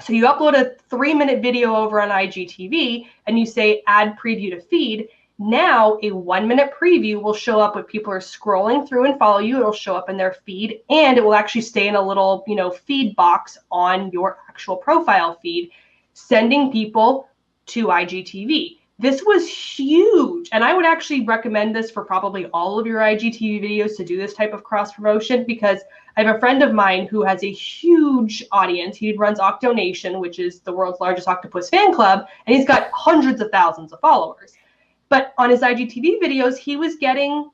So you upload a 3-minute video over on IGTV and you say add preview to feed. Now a 1-minute preview will show up when people are scrolling through and follow you. It'll show up in their feed, and it will actually stay in a little, feed box on your actual profile feed, sending people to IGTV. This was huge, and I would actually recommend this for probably all of your IGTV videos to do this type of cross promotion, because I have a friend of mine who has a huge audience. He runs Octonation, which is the world's largest octopus fan club, and he's got hundreds of thousands of followers. But on his IGTV videos, he was getting,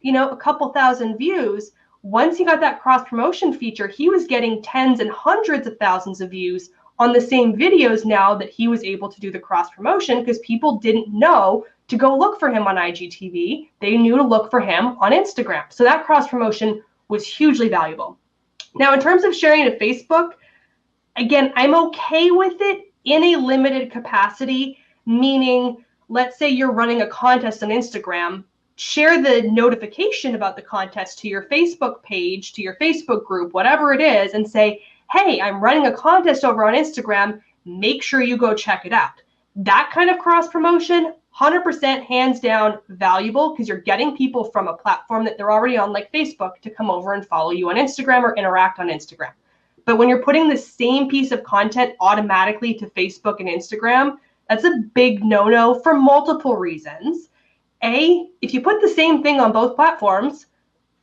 a couple thousand views. Once he got that cross promotion feature, he was getting tens and hundreds of thousands of views on the same videos now that he was able to do the cross promotion, because people didn't know to go look for him on IGTV. They knew to look for him on Instagram. So that cross promotion was hugely valuable. Now, in terms of sharing to Facebook, again, I'm okay with it in a limited capacity, meaning let's say you're running a contest on Instagram, share the notification about the contest to your Facebook page, to your Facebook group, whatever it is, and say, hey, I'm running a contest over on Instagram. Make sure you go check it out. That kind of cross promotion, 100% hands down valuable, because you're getting people from a platform that they're already on, like Facebook, to come over and follow you on Instagram or interact on Instagram. But when you're putting the same piece of content automatically to Facebook and Instagram, that's a big no-no for multiple reasons. A, if you put the same thing on both platforms,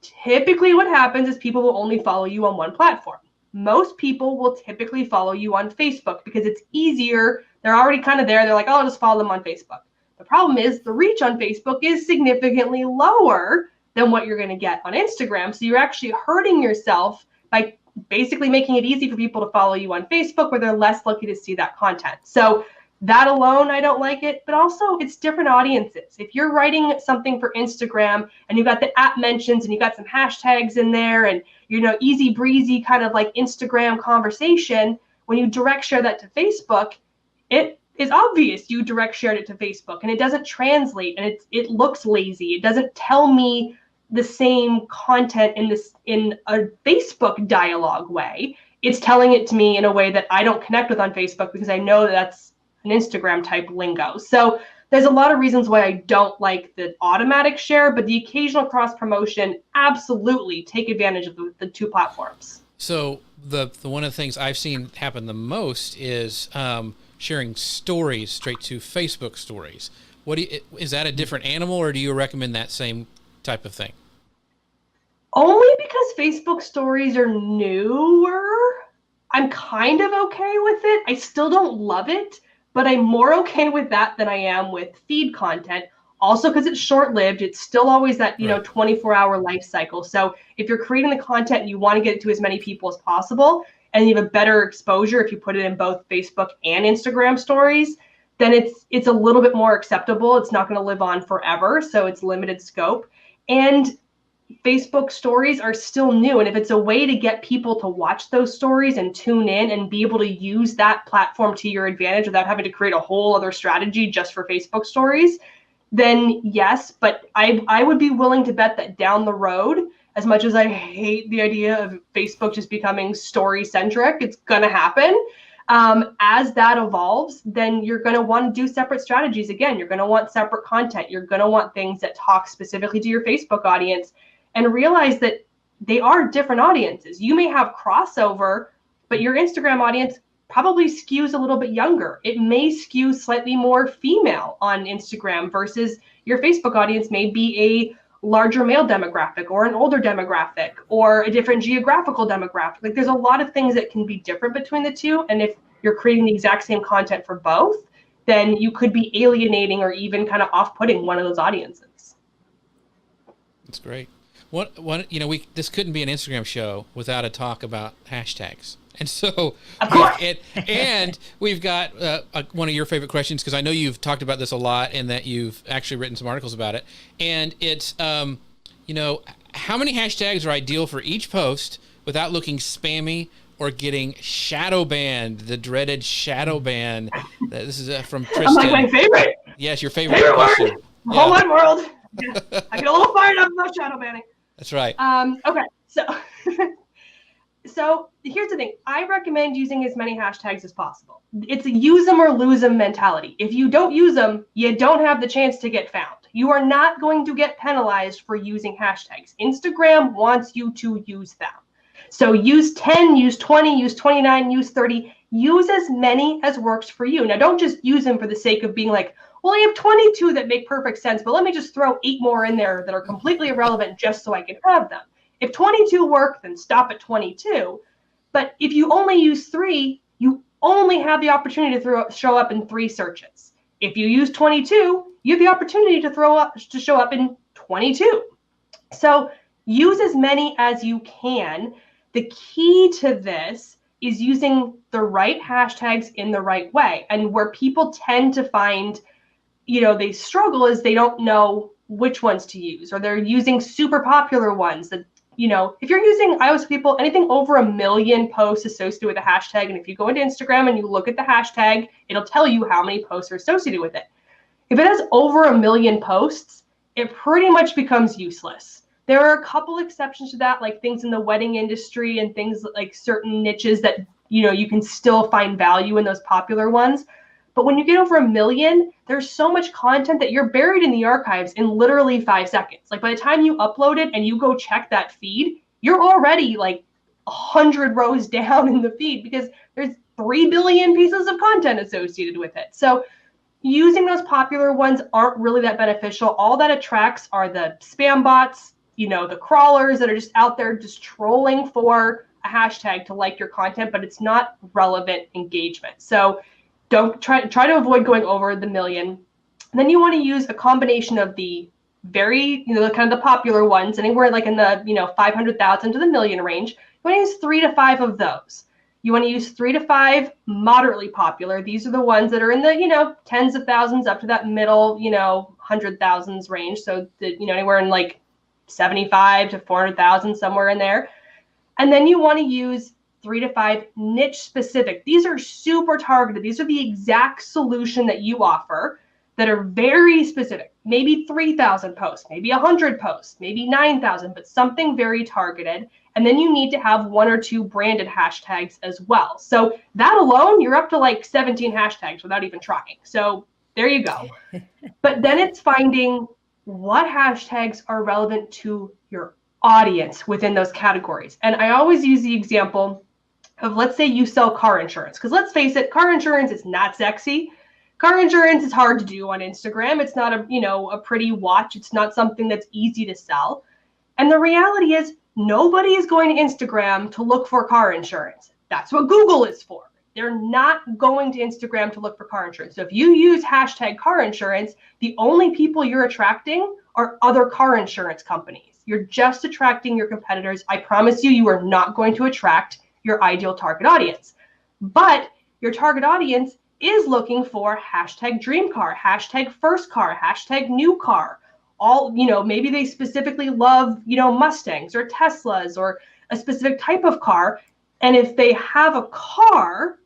typically what happens is people will only follow you on one platform. Most people will typically follow you on Facebook because it's easier They're already kind of there. They're like, oh, I'll just follow them on Facebook. The problem is the reach on Facebook is significantly lower than what you're going to get on Instagram. So you're actually hurting yourself by basically making it easy for people to follow you on Facebook, where they're less likely to see that content. So that alone, I don't like it, but also it's different audiences. If you're writing something for Instagram and you got the app mentions and you got some hashtags in there and, you know, easy breezy kind of like Instagram conversation, when you direct share that to Facebook, it is obvious you direct shared it to Facebook, and it doesn't translate, and it looks lazy. It doesn't tell me the same content in a Facebook dialogue way. It's telling it to me in a way that I don't connect with on Facebook, because I know that that's an Instagram type lingo. So there's a lot of reasons why I don't like the automatic share, but the occasional cross promotion, absolutely take advantage of the two platforms. So the one of the things I've seen happen the most is sharing stories straight to Facebook stories. Is that a different animal, or do you recommend that same type of thing? Only because Facebook stories are newer. I'm kind of okay with it. I still don't love it, but I'm more okay with that than I am with feed content. Also, because it's short-lived, it's still always that, 24-hour life cycle. So if you're creating the content, you want to get it to as many people as possible, and you have a better exposure if you put it in both Facebook and Instagram stories, then it's a little bit more acceptable. It's not going to live on forever, so it's limited scope. And Facebook stories are still new. And if it's a way to get people to watch those stories and tune in and be able to use that platform to your advantage without having to create a whole other strategy just for Facebook stories, then yes. But I would be willing to bet that down the road, as much as I hate the idea of Facebook just becoming story centric, it's going to happen. As that evolves, then you're going to want to do separate strategies. Again, you're going to want separate content. You're going to want things that talk specifically to your Facebook audience, and realize that they are different audiences. You may have crossover, but your Instagram audience probably skews a little bit younger. It may skew slightly more female on Instagram versus your Facebook audience may be a larger male demographic or an older demographic or a different geographical demographic. Like, there's a lot of things that can be different between the two. And if you're creating the exact same content for both, then you could be alienating or even kind of off-putting one of those audiences. That's great. This couldn't be an Instagram show without a talk about hashtags. And so, and we've got one of your favorite questions, because I know you've talked about this a lot and that you've actually written some articles about it. And it's, how many hashtags are ideal for each post without looking spammy or getting shadow banned, the dreaded shadow ban? This is from Tristan. I'm like, my favorite. Yes, your favorite question. Whole wide world. Yeah. I get a little fired up about shadow banning. That's right. Okay, so here's the thing. I recommend using as many hashtags as possible. It's a use them or lose them mentality. If you don't use them, you don't have the chance to get found. You are not going to get penalized for using hashtags. Instagram wants you to use them. So use 10, use 20, use 29, use 30. Use as many as works for you. Now, don't just use them for the sake of being like, well, I have 22 that make perfect sense, but let me just throw 8 more in there that are completely irrelevant just so I can have them. If 22 work, then stop at 22. But if you only use 3, you only have the opportunity to show up in 3 searches. If you use 22, you have the opportunity to show up in 22. So use as many as you can. The key to this is using the right hashtags in the right way. And where people tend to find, they struggle is they don't know which ones to use, or they're using super popular ones that, if you're using, I always tell people, anything over 1 million posts associated with a hashtag. And if you go into Instagram and you look at the hashtag, it'll tell you how many posts are associated with it. If it has over 1 million posts, it pretty much becomes useless. There are a couple exceptions to that, like things in the wedding industry and things like certain niches that, you can still find value in those popular ones. But when you get over 1 million, there's so much content that you're buried in the archives in literally 5 seconds. Like, by the time you upload it and you go check that feed, you're already like 100 rows down in the feed because there's 3 billion pieces of content associated with it. So using those popular ones aren't really that beneficial. All that attracts are the spam bots, the crawlers that are just out there just trolling for a hashtag to like your content, but it's not relevant engagement. So don't try to avoid going over the million. And then you want to use a combination of the very, the kind of the popular ones, anywhere like in the, 500,000 to the million range. You want to use 3 to 5 of those. You want to use 3 to 5 moderately popular. These are the ones that are in the, tens of thousands up to that middle, 100,000s range. So, anywhere in like 75 to 400,000, somewhere in there. And then you want to use 3 to 5 niche specific. These are super targeted. These are the exact solution that you offer that are very specific. Maybe 3,000 posts, maybe 100 posts, maybe 9,000, but something very targeted. And then you need to have 1 or 2 branded hashtags as well. So that alone, you're up to like 17 hashtags without even trying. So there you go. But then it's finding what hashtags are relevant to your audience within those categories. And I always use the example of, let's say you sell car insurance, because let's face it, car insurance is not sexy. Car insurance is hard to do on Instagram. It's not a pretty watch. It's not something that's easy to sell. And the reality is nobody is going to Instagram to look for car insurance. That's what Google is for. They're not going to Instagram to look for car insurance. So if you use hashtag car insurance, the only people you're attracting are other car insurance companies. You're just attracting your competitors. I promise you, you are not going to attract your ideal target audience. But your target audience is looking for hashtag dream car, hashtag first car, hashtag new car. All, maybe they specifically love, Mustangs or Teslas or a specific type of car. And if they have a car,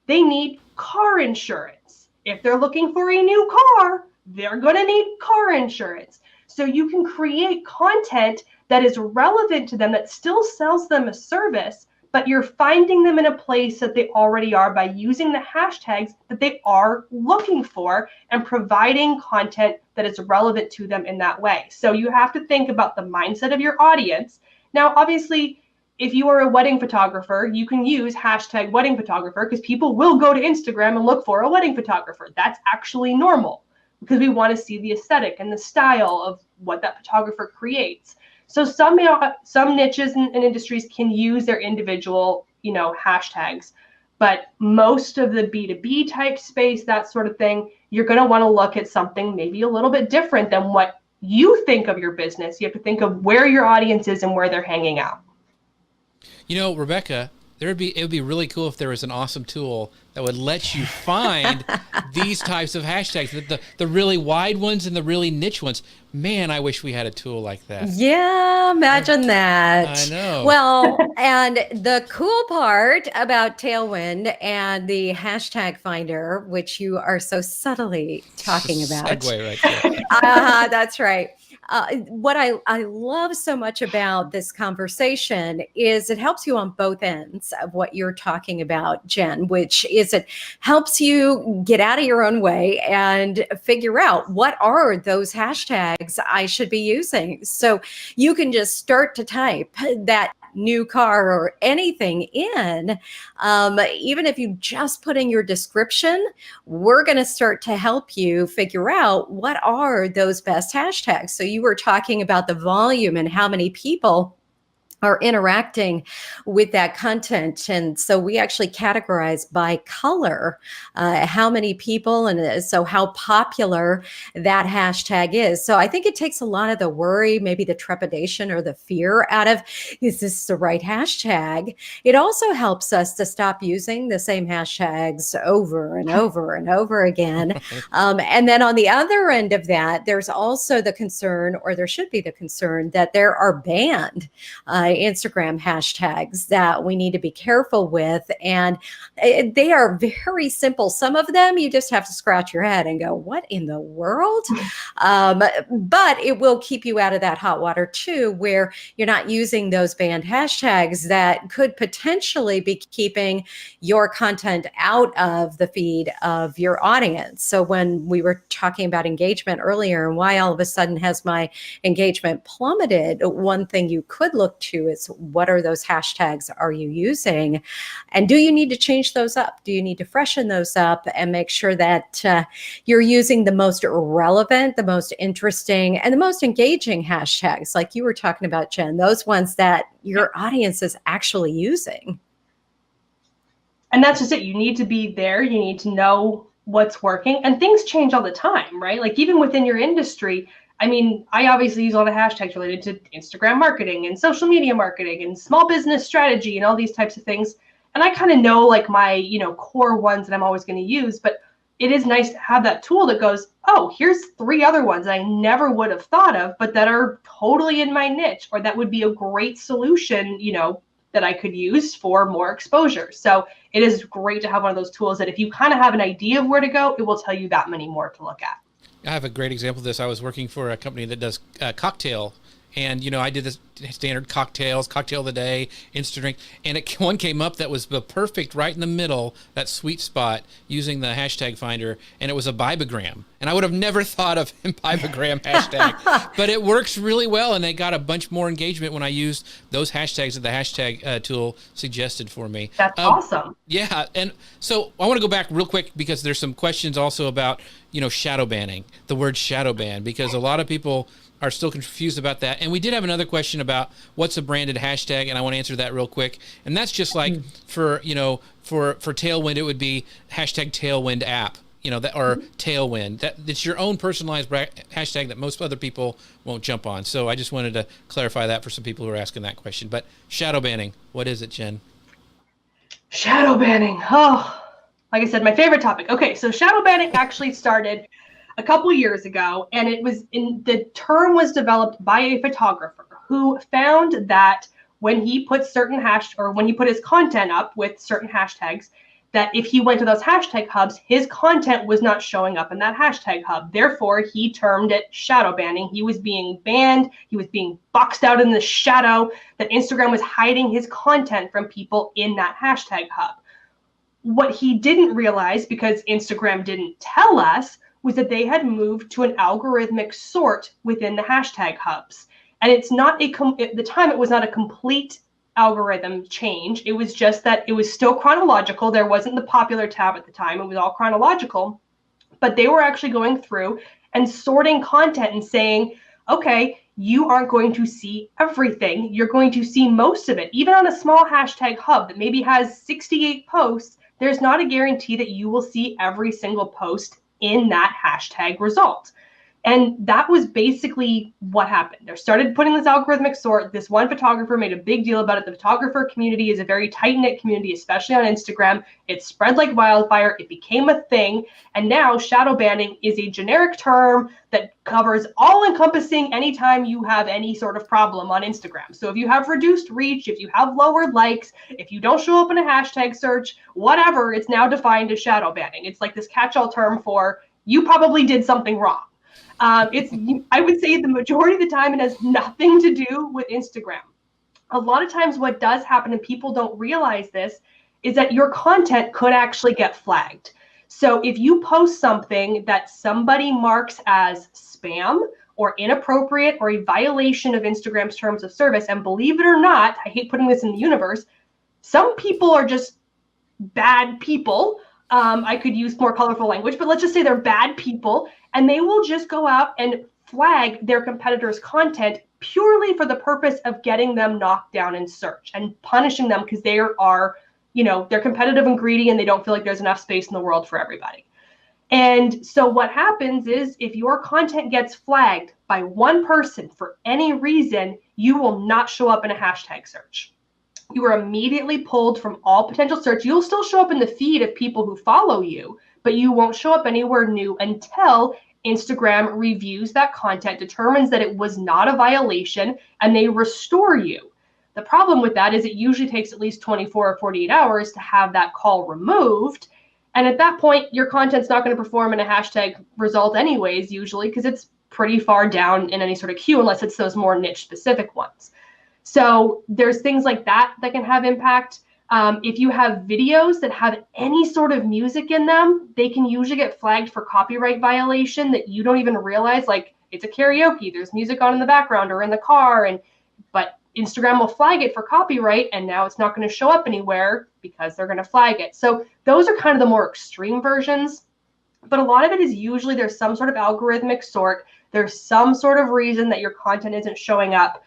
they need car insurance. If they're looking for a new car, they're going to need car insurance. So you can create content that is relevant to them, that still sells them a service, but you're finding them in a place that they already are by using the hashtags that they are looking for and providing content that is relevant to them in that way. So you have to think about the mindset of your audience. Now, obviously, if you are a wedding photographer, you can use hashtag wedding photographer, because people will go to Instagram and look for a wedding photographer. That's actually normal, because we want to see the aesthetic and the style of what that photographer creates. So some niches and industries can use their individual, hashtags, but most of the B2B type space, that sort of thing, you're going to want to look at something maybe a little bit different than what you think of your business. You have to think of where your audience is and where they're hanging out. Rebecca, it would be really cool if there was an awesome tool that would let you find these types of hashtags, the really wide ones and the really niche ones. Man, I wish we had a tool like that. Yeah, imagine that. I know. Well, and the cool part about Tailwind and the hashtag finder, which you are so subtly talking about. Segue right there. That's right. What I love so much about this conversation is it helps you on both ends of what you're talking about, Jen, which is it helps you get out of your own way and figure out what are those hashtags I should be using. So you can just start to type that new car or anything in, even if you just put in your description, we're going to start to help you figure out what are those best hashtags. So you were talking about the volume and how many people are interacting with that content. And so we actually categorize by color how many people and so how popular that hashtag is. So I think it takes a lot of the worry, maybe the trepidation or the fear out of, is this the right hashtag? It also helps us to stop using the same hashtags over and over and over again. And then on the other end of that, there's also the concern, or there should be the concern, that there are banned Instagram hashtags that we need to be careful with. And they are very simple. Some of them you just have to scratch your head and go, what in the world? But it will keep you out of that hot water too, where you're not using those banned hashtags that could potentially be keeping your content out of the feed of your audience. So when we were talking about engagement earlier and why all of a sudden has my engagement plummeted, one thing you could look to is what are those hashtags are you using? And do you need to change those up? Do you need to freshen those up and make sure that you're using the most relevant, the most interesting, and the most engaging hashtags like you were talking about, Jen, those ones that your audience is actually using? And that's just it. You need to be there. You need to know what's working, and things change all the time, right? Like even within your industry, I mean, I obviously use a lot of hashtags related to Instagram marketing and social media marketing and small business strategy and all these types of things. And I kind of know like my, core ones that I'm always going to use, but it is nice to have that tool that goes, oh, here's 3 other ones I never would have thought of, but that are totally in my niche, or that would be a great solution, that I could use for more exposure. So it is great to have one of those tools that if you kind of have an idea of where to go, it will tell you that many more to look at. I have a great example of this. I was working for a company that does cocktail, and I did this standard cocktail of the day, instant drink, and one came up that was the perfect right in the middle, that sweet spot, using the hashtag finder, and it was a Bibogram. And I would have never thought of Bibogram hashtag, but it works really well, and they got a bunch more engagement when I used those hashtags that the hashtag tool suggested for me. That's awesome. Yeah, and so I want to go back real quick because there's some questions also about, shadow banning, the word shadow ban, because a lot of people are still confused about that. And we did have another question about what's a branded hashtag, and I want to answer that real quick. And that's just like for Tailwind, it would be hashtag Tailwind app, or Tailwind. It's your own personalized hashtag that most other people won't jump on. So I just wanted to clarify that for some people who are asking that question. But shadow banning, what is it, Jen? Shadow banning. Oh, like I said, my favorite topic. Okay, so shadow banning actually started a couple years ago, and the term was developed by a photographer who found that when he put when he put his content up with certain hashtags, that if he went to those hashtag hubs, his content was not showing up in that hashtag hub. Therefore, he termed it shadow banning. He was being banned. He was being boxed out in the shadow, that Instagram was hiding his content from people in that hashtag hub. What he didn't realize, because Instagram didn't tell us, was that they had moved to an algorithmic sort within the hashtag hubs. And it's not at the time, it was not a complete algorithm change. It was just that it was still chronological. There wasn't the popular tab at the time. It was all chronological. But they were actually going through and sorting content and saying, okay, you aren't going to see everything. You're going to see most of it. Even on a small hashtag hub that maybe has 68 posts, there's not a guarantee that you will see every single post in that hashtag result. And that was basically what happened. They started putting this algorithmic sort. This one photographer made a big deal about it. The photographer community is a very tight-knit community, especially on Instagram. It spread like wildfire. It became a thing. And now shadow banning is a generic term that covers all-encompassing anytime you have any sort of problem on Instagram. So if you have reduced reach, if you have lowered likes, if you don't show up in a hashtag search, whatever, it's now defined as shadow banning. It's like this catch-all term for you probably did something wrong. I would say the majority of the time it has nothing to do with Instagram. A lot of times what does happen, and people don't realize this, is that your content could actually get flagged. So if you post something that somebody marks as spam or inappropriate or a violation of Instagram's terms of service, and believe it or not, I hate putting this in the universe, some people are just bad people. I could use more colorful language, but let's just say they're bad people, and they will just go out and flag their competitors' content purely for the purpose of getting them knocked down in search and punishing them because they are, they're competitive and greedy, and they don't feel like there's enough space in the world for everybody. And so what happens is if your content gets flagged by one person for any reason, you will not show up in a hashtag search. You are immediately pulled from all potential search. You'll still show up in the feed of people who follow you, but you won't show up anywhere new until Instagram reviews that content, determines that it was not a violation, and they restore you. The problem with that is it usually takes at least 24 or 48 hours to have that call removed. And at that point, your content's not going to perform in a hashtag result anyways, usually, because it's pretty far down in any sort of queue, unless it's those more niche specific ones. So there's things like that can have impact. If you have videos that have any sort of music in them, they can usually get flagged for copyright violation that you don't even realize. Like, it's a karaoke, there's music on in the background or in the car, but Instagram will flag it for copyright, and now it's not going to show up anywhere because they're going to flag it. So those are kind of the more extreme versions. But a lot of it is usually there's some sort of algorithmic sort. There's some sort of reason that your content isn't showing up.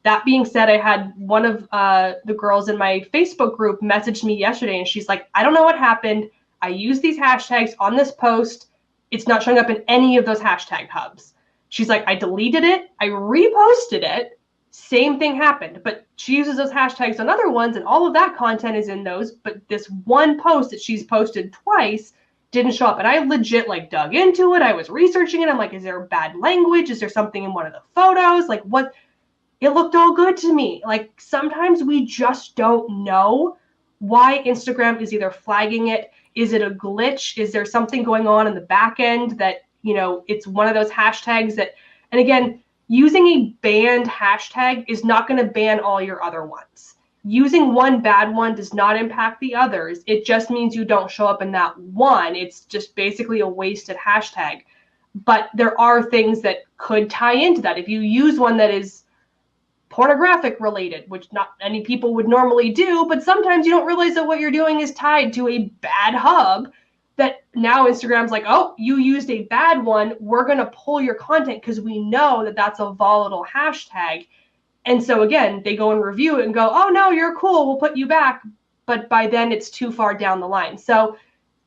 That being said, I had one of the girls in my Facebook group message me yesterday, and she's like, I don't know what happened. I used these hashtags on this post. It's not showing up in any of those hashtag hubs. She's like, I deleted it. I reposted it. Same thing happened. But she uses those hashtags on other ones, and all of that content is in those. But this one post that she's posted twice didn't show up. And I legit like dug into it. I was researching it. I'm like, is there bad language? Is there something in one of the photos? Like what? It looked all good to me. Like sometimes we just don't know why Instagram is either flagging it. Is it a glitch? Is there something going on in the back end that, you know, it's one of those hashtags that, and again, using a banned hashtag is not going to ban all your other ones. Using one bad one does not impact the others. It just means you don't show up in that one. It's just basically a wasted hashtag. But there are things that could tie into that. If you use one that is pornographic related, which not many people would normally do, but sometimes you don't realize that what you're doing is tied to a bad hub, that now Instagram's like, oh, you used a bad one. We're going to pull your content because we know that that's a volatile hashtag. And so again, they go and review it and go, oh no, you're cool. We'll put you back. But by then it's too far down the line. So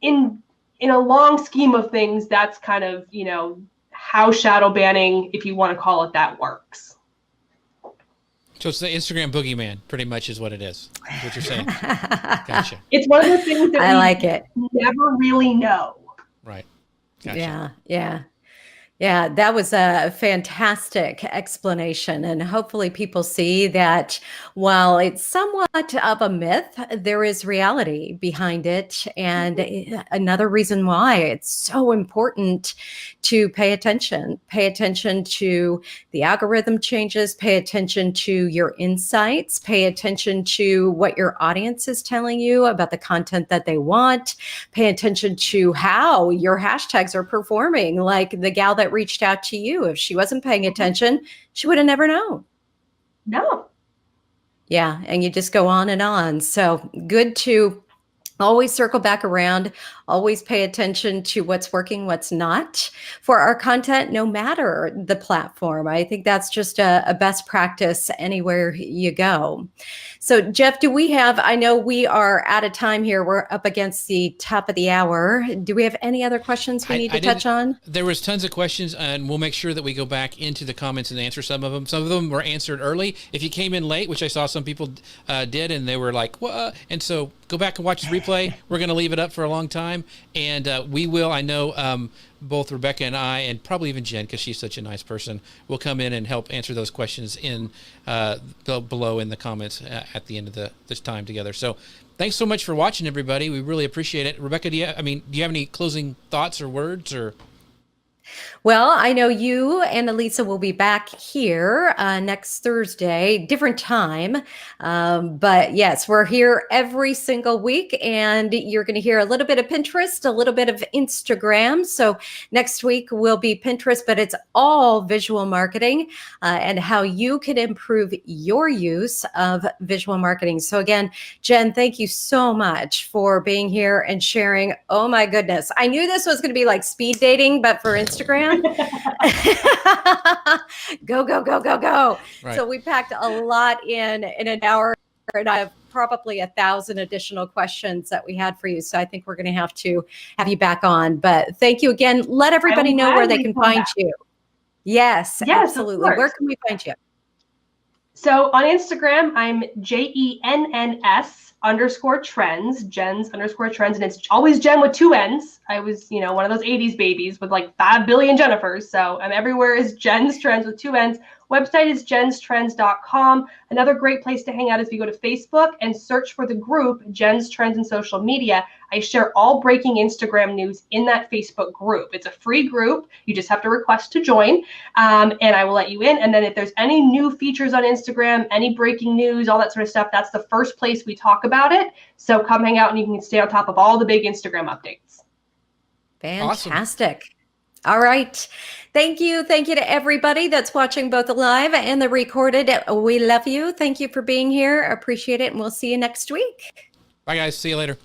in a long scheme of things, that's kind of, you know, how shadow banning, if you want to call it that, works. So it's the Instagram boogeyman, pretty much is what it is. Is what you're saying. Gotcha. It's one of the things that I like it. Never really know. Right. Gotcha. Yeah, yeah. Yeah, that was a fantastic explanation. And hopefully people see that while it's somewhat of a myth, there is reality behind it. And another reason why it's so important to pay attention to the algorithm changes, pay attention to your insights, pay attention to what your audience is telling you about the content that they want, pay attention to how your hashtags are performing, like the gal that reached out to you. If she wasn't paying attention, she would have never known. No. Yeah. And you just go on and on. So good to always circle back around, always pay attention to what's working, what's not for our content, no matter the platform. I think that's just a best practice anywhere you go. So Jeff, do we have, I know we are out of time here. We're up against the top of the hour. Do we have any other questions we need to touch on? There was tons of questions, and we'll make sure that we go back into the comments and answer some of them. Some of them were answered early. If you came in late, which I saw some people did, and they were like, what? And so go back and watch the replay. We're going to leave it up for a long time. And we will, I know both Rebecca and I, and probably even Jen, because she's such a nice person, will come in and help answer those questions in below in the comments at the end of this time together. So thanks so much for watching, everybody. We really appreciate it. Rebecca, do you have any closing thoughts or words or? Well, I know you and Elisa will be back here next Thursday, different time. But yes, we're here every single week, and you're going to hear a little bit of Pinterest, a little bit of Instagram. So next week will be Pinterest, but it's all visual marketing and how you can improve your use of visual marketing. So again, Jen, thank you so much for being here and sharing. Oh my goodness. I knew this was going to be like speed dating, but for Instagram. Go, go, go, go, go. Right. So we packed a lot in an hour, and I have probably 1,000 additional questions that we had for you. So I think we're going to have you back on. But thank you again. Let everybody know where they can find you. Yes, absolutely. Where can we find you? So on Instagram, I'm JENNS_trends, Jens_trends, and it's always Jen with 2 N's. I was, one of those 80s babies with like 5 billion Jennifers. So I'm everywhere as Jen's Trends with 2 N's. Website is jenstrends.com. Another great place to hang out is if you go to Facebook and search for the group Jen's Trends and Social Media. I share all breaking Instagram news in that Facebook group. It's a free group. You just have to request to join, and I will let you in. And then if there's any new features on Instagram, any breaking news, all that sort of stuff, that's the first place we talk about it. So come hang out and you can stay on top of all the big Instagram updates. Fantastic. Awesome. All right. Thank you. Thank you to everybody that's watching both the live and the recorded. We love you. Thank you for being here. Appreciate it. And we'll see you next week. Bye, guys. See you later.